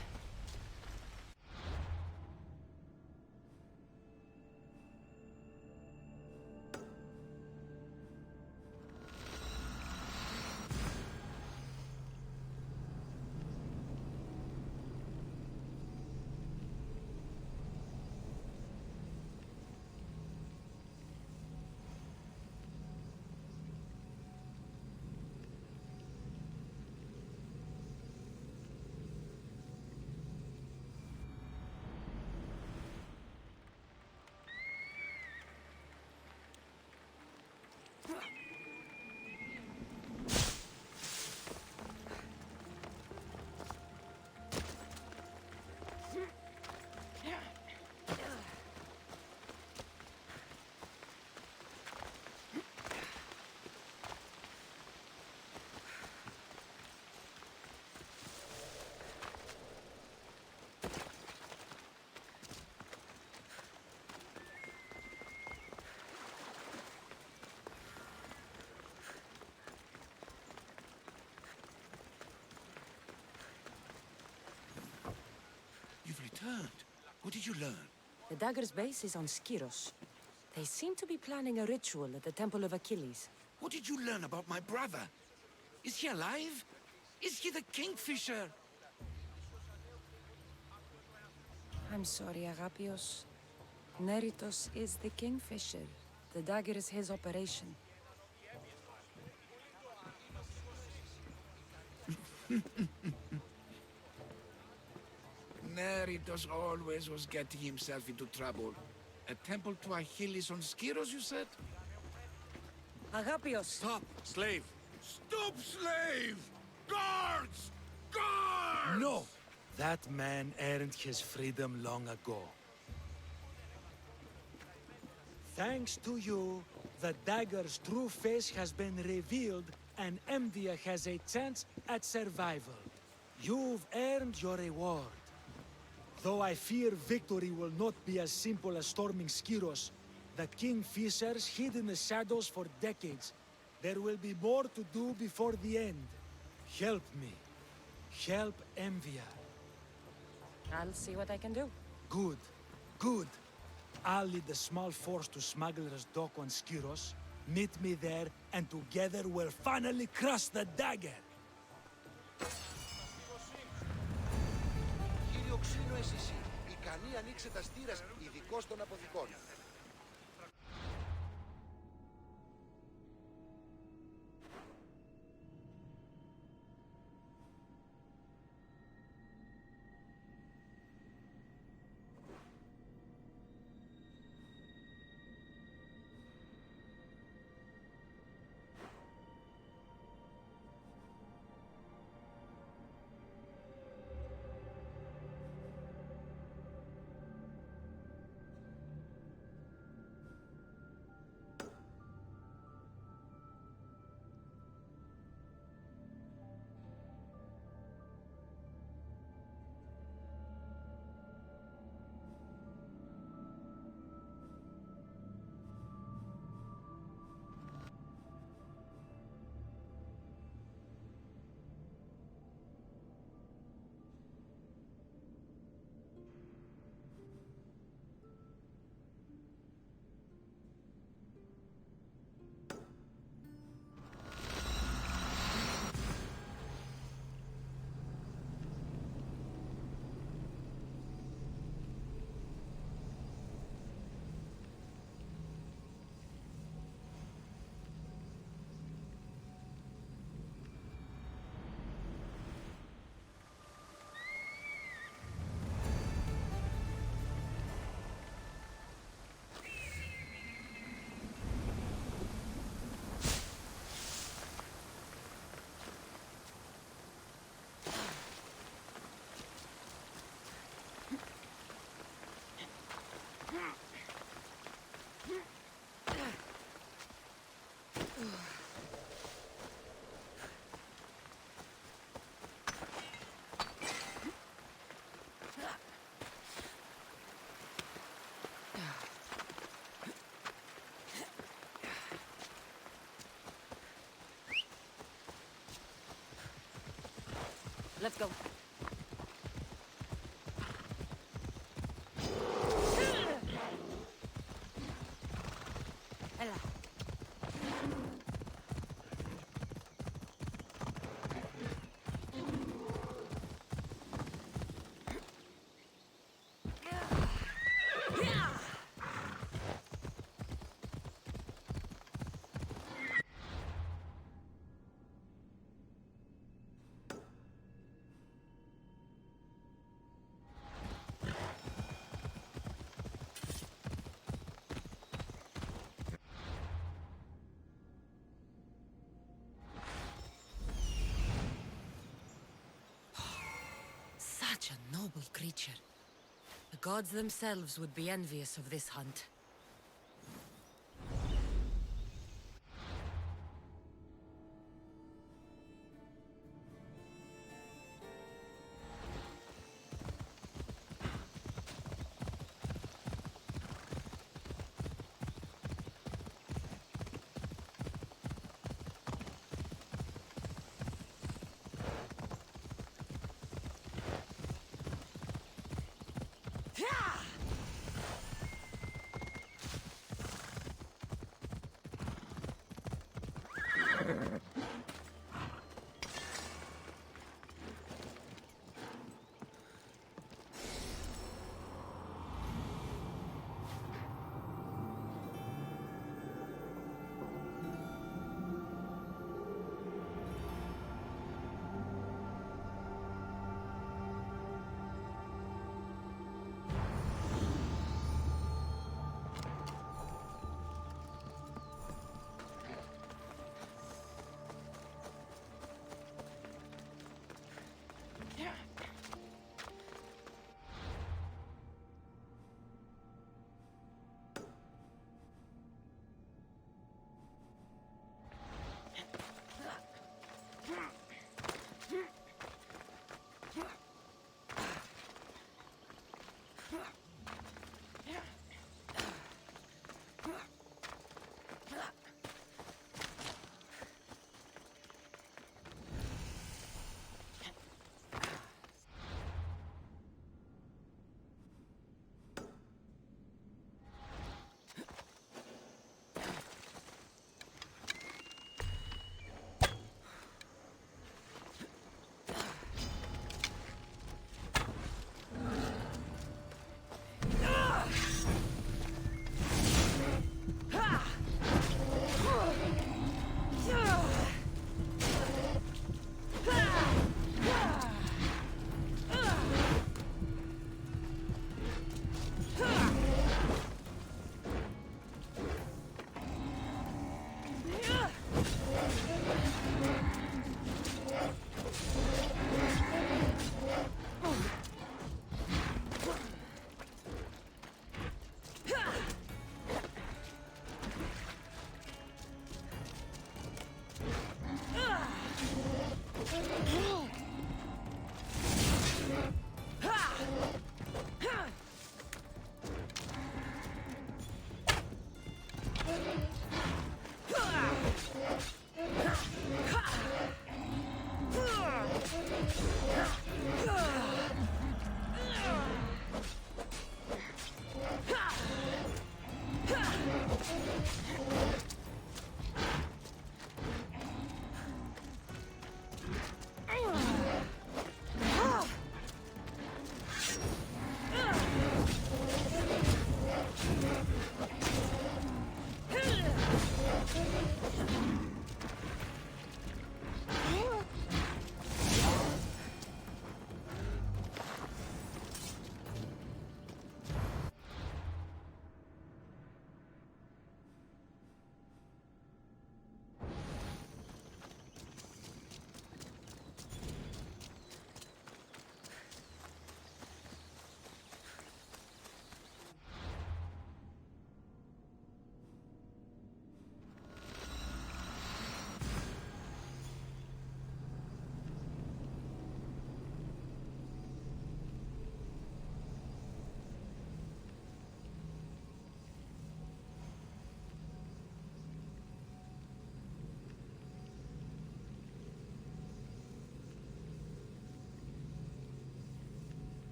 C: You've returned. What did you learn?
A: The dagger's base is on Skiros. They seem to be planning a ritual at the Temple of Achilles.
C: What did you learn about my brother? Is he alive? Is he the Kingfisher?
A: I'm sorry, Agapios. Neritos is the Kingfisher. The dagger is his operation.
C: Neritos always was getting himself into trouble. A temple to Achilles on Skiros, you said?
A: Agapios!
C: Stop, slave! Stop, slave! Guards! Guards!
H: No! That man earned his freedom long ago. Thanks to you, the dagger's true face has been revealed and Emdia has a chance at survival. You've earned your reward. Though I fear victory will not be as simple as storming Skiros, the Kingfishers hid in the shadows for decades. There will be more to do before the end. Help me. Help Emvia.
A: I'll see what I can do.
H: Good. Good. I'll lead a small force to Smuggler's Dock on Skiros. Meet me there, and together we'll finally crush the dagger!
P: Κύριο Ξύνο εσύ, ικανή ανοίξε τα στήρας, ειδικός των αποθηκών.
B: Let's go.
A: Such a noble creature. The gods themselves would be envious of this hunt.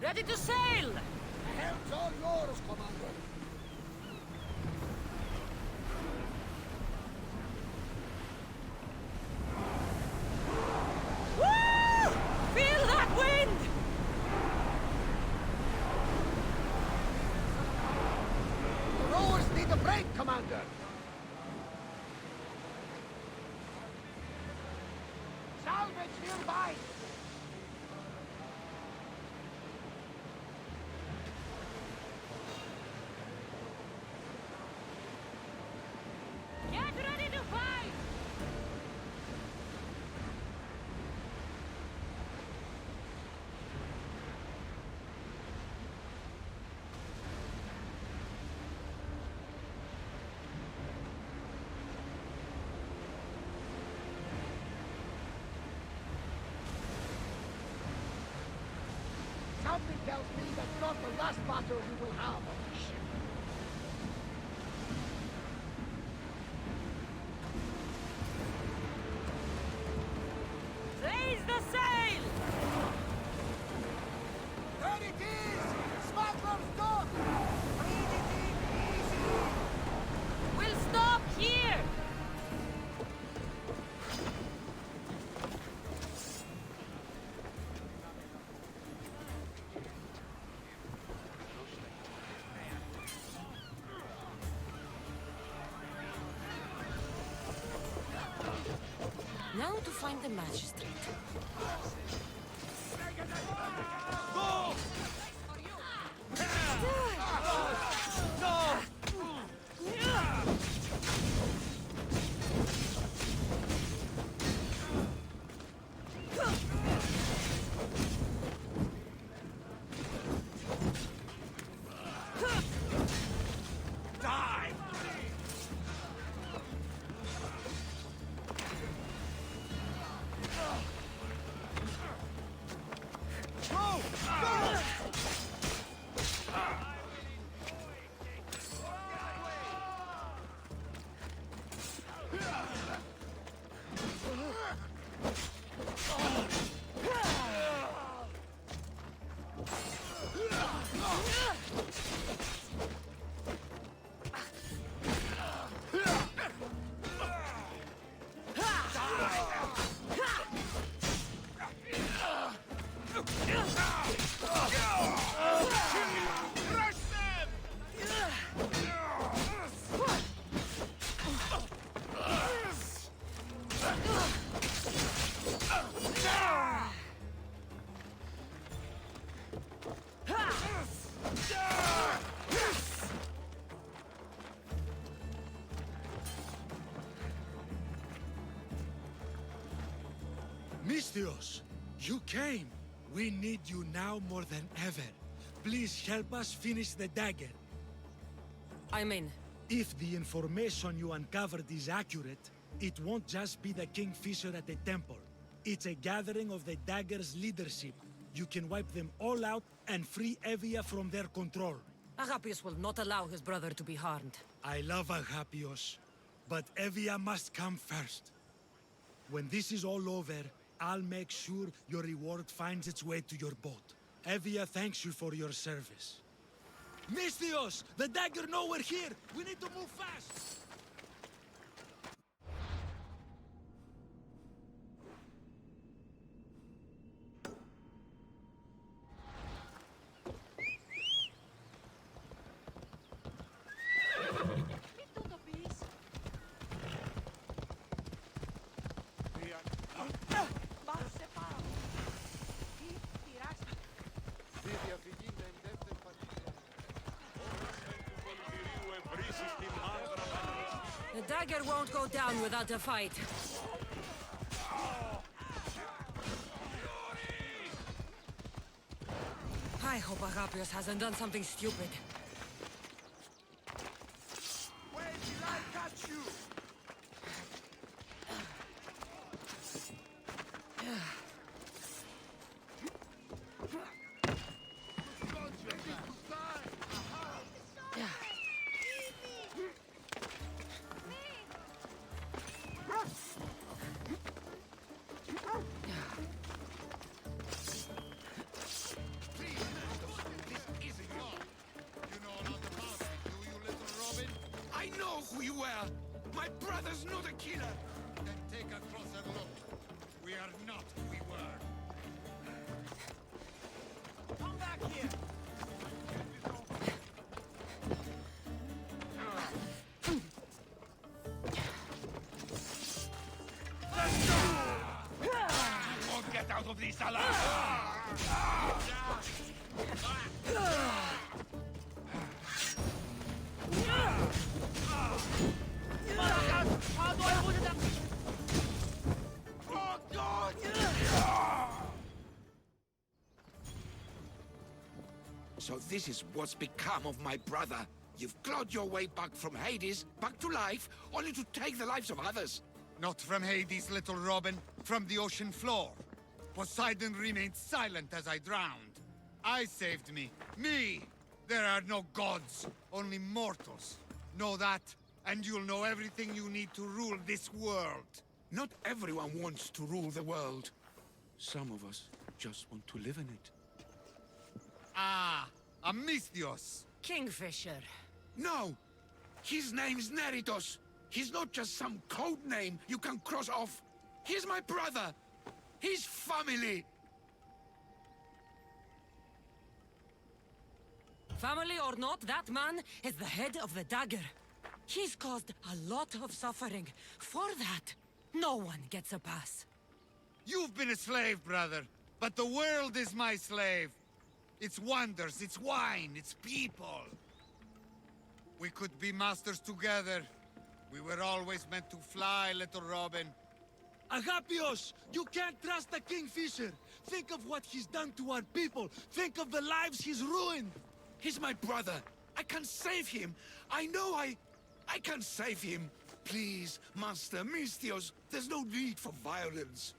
A: Ready to sail!
P: The helm's all yours, Commander.
A: Woo! Feel that wind!
P: The rowers need a break, Commander. Salvage nearby.
A: Get ready to fight!
P: Something tells me that's not the last battle we will have on the ship.
A: Raise the sail!
P: There it is! Smugglers dock! Breathe it in easy!
A: We'll stop here! Now to find the magistrate.
H: Misthios, you came. We need you now more than ever. Please help us finish the dagger.
A: I'm in.
H: If the information you uncovered is accurate, it won't just be the Kingfisher at the temple. It's a gathering of the dagger's leadership. You can wipe them all out and free Evia from their control.
A: Agapius will not allow his brother to be harmed.
H: I love Agapios, but Evia must come first. When this is all over, I'll make sure your reward finds its way to your boat. Evia thanks you for your service. Misthios! The dagger nowhere here! We need to move fast!
A: The dagger won't go down without a fight. I hope Agapios hasn't done something stupid.
P: Where did I catch you?
I: who you were! My brother's not a killer!
F: Then take a closer look. We are not who we were.
P: Come back here!
M: You won't get out of this alive!
P: Oh, God!
C: So this is what's become of my brother. You've clawed your way back from Hades, back to life, only to take the lives of others.
F: Not from Hades, little Robin. From the ocean floor. Poseidon remained silent as I drowned. I saved me. Me! There are no gods, only mortals. Know that, and you'll know everything you need to rule this world.
C: Not everyone wants to rule the world. Some of us just want to live in it.
F: Ah, Amisthios.
A: Kingfisher.
C: No! His name's Neritos. He's not just some code name you can cross off. He's my brother. His family.
A: Family or not, that man is the head of the dagger. He's caused a lot of suffering. For that, no one gets a pass.
F: You've been a slave, brother, but the world is my slave. Its wonders, its wine, its people. We could be masters together. We were always meant to fly, little Robin.
H: Agapios! You can't trust the Kingfisher! Think of what he's done to our people! Think of the lives he's ruined!
C: He's my brother. I can save him. I know I can save him. Please, Master Misthios, there's no need for violence.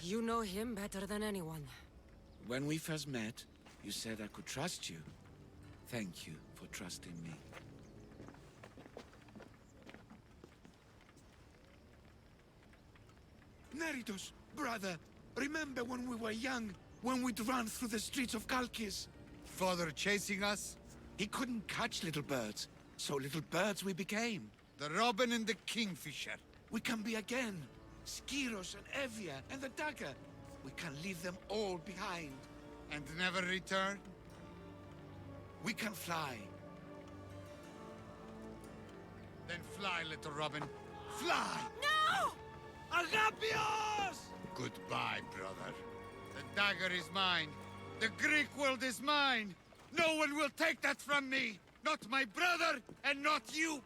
A: You know him better than anyone.
C: When we first met, you said I could trust you. Thank you for trusting me. Neritos, brother, remember when we were young, when we'd run through the streets of Kalkis?
F: Father chasing us?
C: He couldn't catch little birds, so little birds we became.
F: The Robin and the Kingfisher.
C: We can be again. Skiros and Evia and the dagger. We can leave them all behind.
F: And never return?
C: We can fly.
F: Then fly, little Robin. Fly!
A: No!
H: Agapios!
F: Goodbye, brother. The dagger is mine. The Greek world is mine. No one will take that from me. Not my brother, and not you,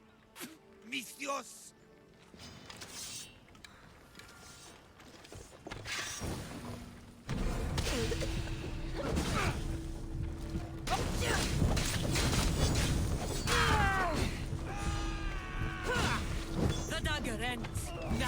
F: Misthios.
A: The dagger ends now.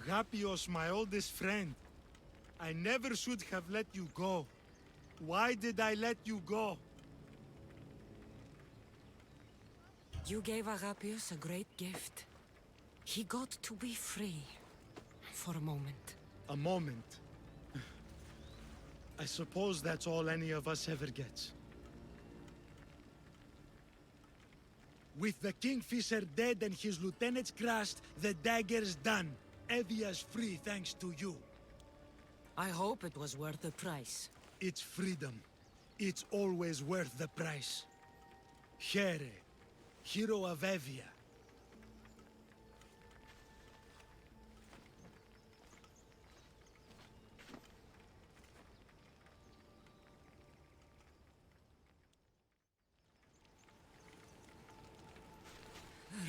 H: Agapios, my oldest friend. I never should have let you go. Why did I let you go?
A: You gave Agapios a great gift. He got to be free. For a moment.
H: A moment. I suppose that's all any of us ever gets. With the Kingfisher dead and his lieutenants crushed, the dagger's done. Evia's free thanks to you.
A: I hope it was worth the price.
H: It's freedom. It's always worth the price. Here, hero of Evia.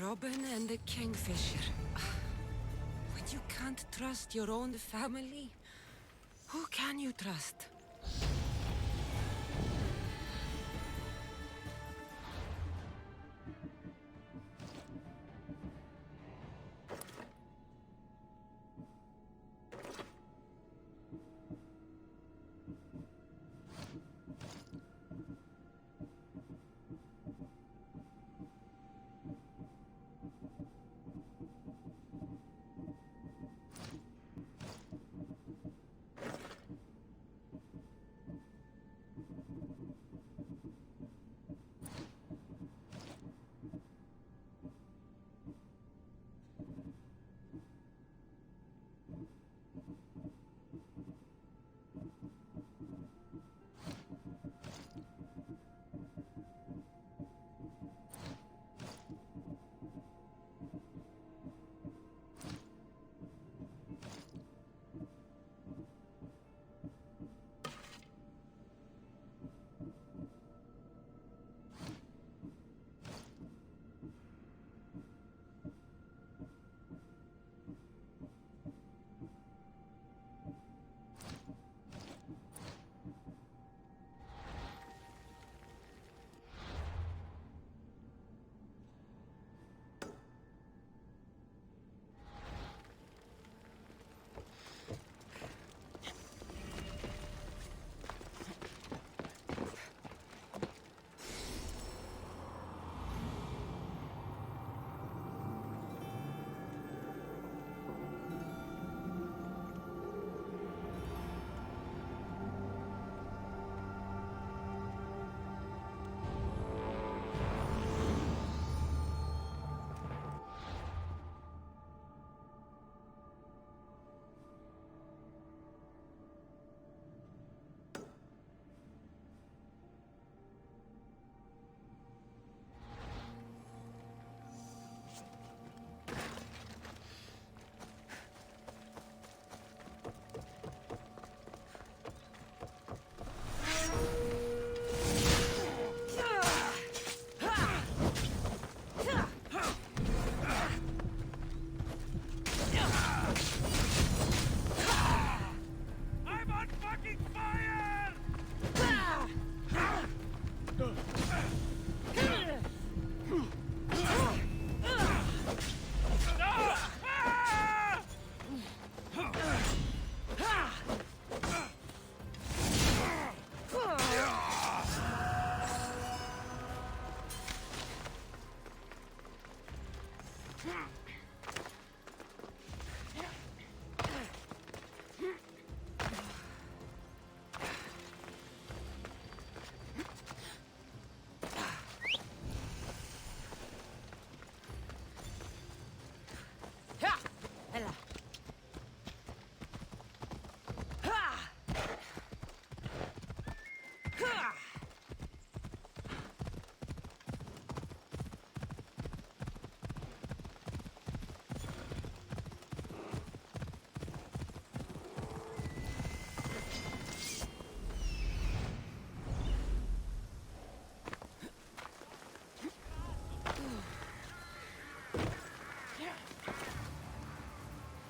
A: Robin and the Kingfisher. When you can't trust your own family, who can you trust?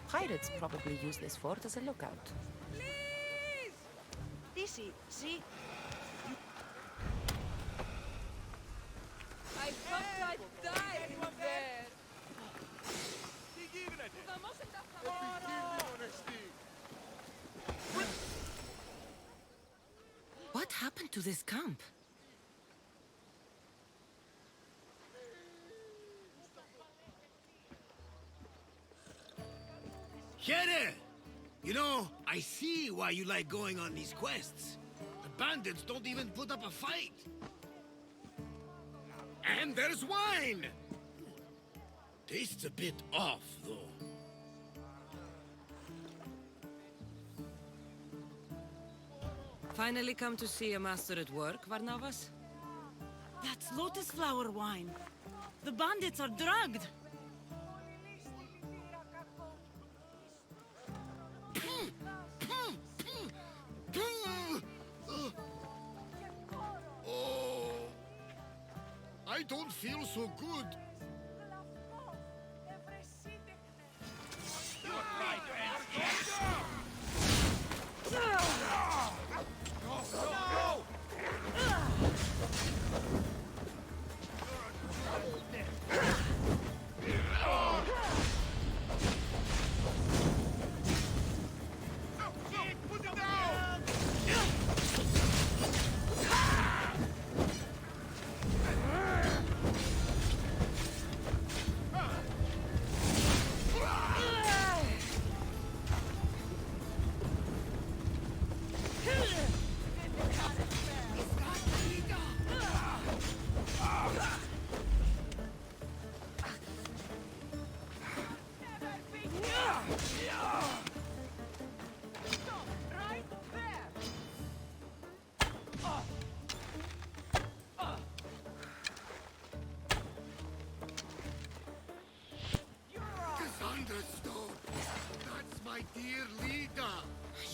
Q: Pirates probably use this fort as a lookout.
O: Easy, see?
E: I thought I'd die in there.
A: What happened to this camp?
K: Here! You know, I see why you like going on these quests. The bandits don't even put up a fight. And there's wine! Tastes a bit off, though.
A: Finally come to see a master at work, Varnavas?
O: That's lotus flower wine. The bandits are drugged.
F: Oh, I don't feel so good.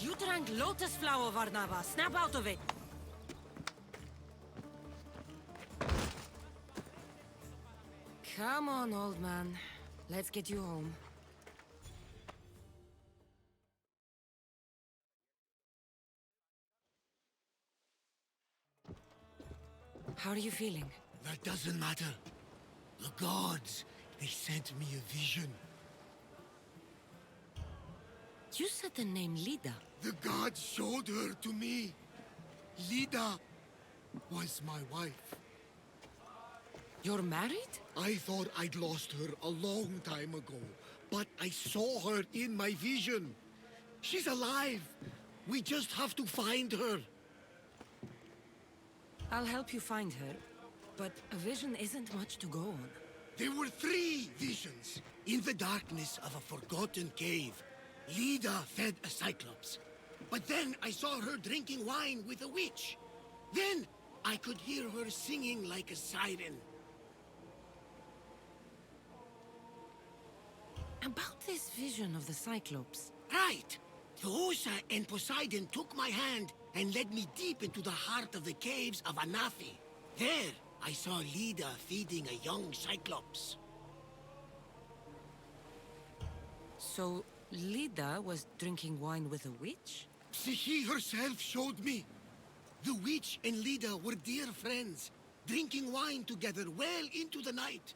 A: You drank lotus flower, Varnava. Snap out of it. Come on, old man. Let's get you home. How are you feeling?
K: That doesn't matter. The gods, they sent me a vision.
A: You said the name Lida.
K: The gods showed her to me. Lida was my wife.
A: You're married?
K: I thought I'd lost her a long time ago, but I saw her in my vision. She's alive. We just have to find her.
A: I'll help you find her, but a vision isn't much to go on.
K: There were 3 visions. In the darkness of a forgotten cave, Lida fed a cyclops. But then I saw her drinking wine with a witch. Then I could hear her singing like a siren.
A: About this vision of the Cyclops.
K: Right! Theosa and Poseidon took my hand and led me deep into the heart of the caves of Anafi. There, I saw Lida feeding a young Cyclops.
A: So, Lida was drinking wine with a witch?
K: She herself showed me. The witch and Lida were dear friends, drinking wine together well into the night.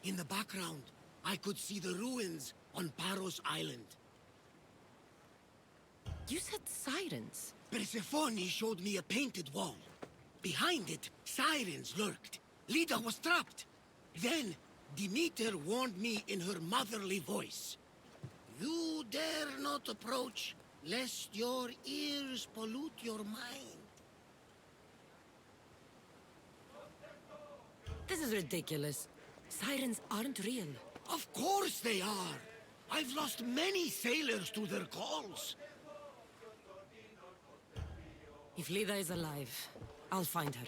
K: In the background, I could see the ruins on Paros Island.
A: You said sirens.
K: Persephone showed me a painted wall. Behind it, sirens lurked. Lida was trapped. Then, Demeter warned me in her motherly voice. You dare not approach, lest your ears pollute your mind.
A: This is ridiculous. Sirens aren't real.
K: Of course they are. I've lost many sailors to their calls.
A: If Lida is alive, I'll find her.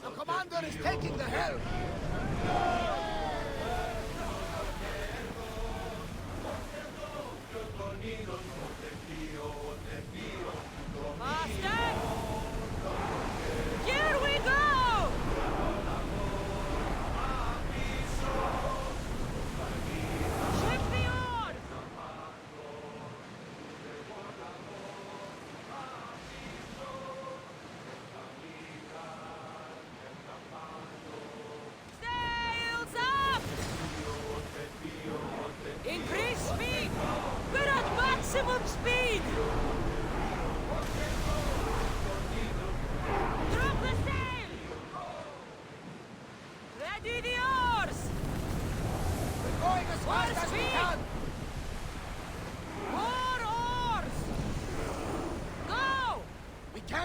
P: The commander is taking the helm!
O: Master! Here we go! Ship me on! Sail,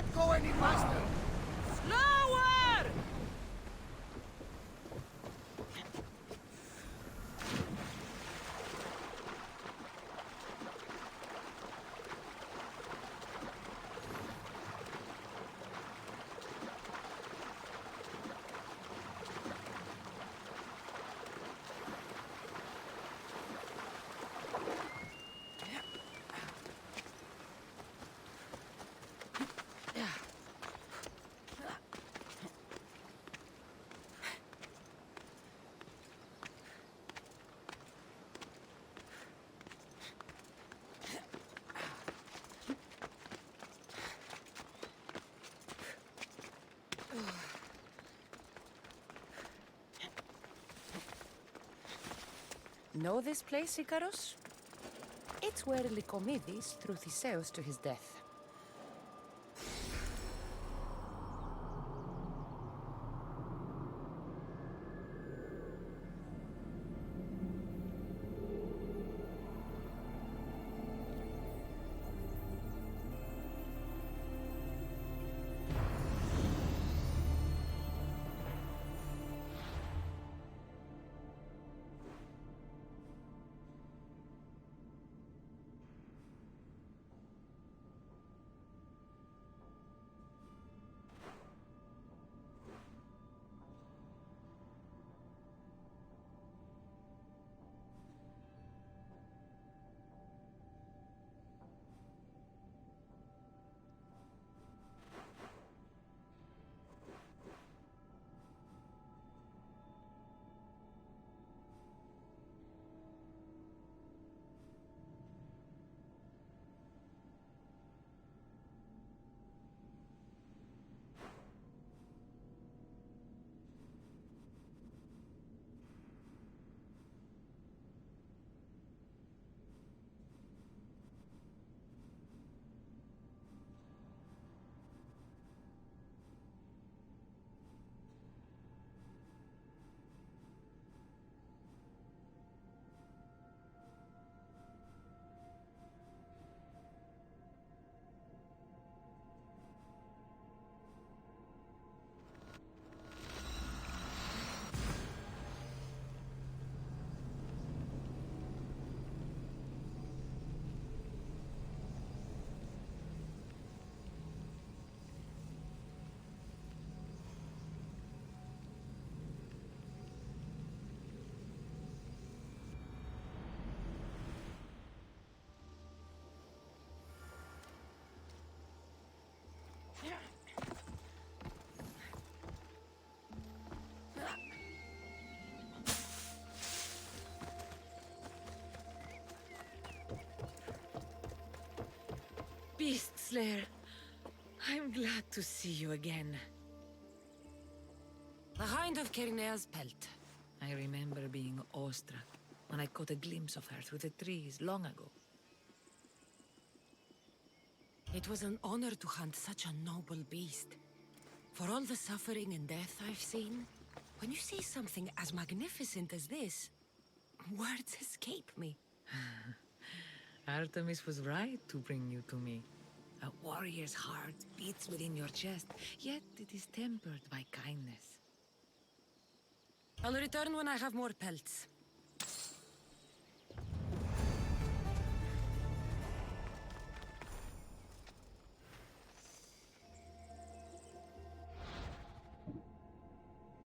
P: can't go any faster!
A: Slower!
Q: Know this place, Icarus? It's where Lycomedes threw Theseus to his death.
A: Beast Slayer, I'm glad to see you again. The Hind of Kernea's pelt. I remember being awestruck when I caught a glimpse of her through the trees long ago. It was an honor to hunt such a noble beast. For all the suffering and death I've seen, when you see something as magnificent as this, words escape me. Artemis was right to bring you to me. A warrior's heart beats within your chest, yet it is tempered by kindness. I'll return when I have more pelts.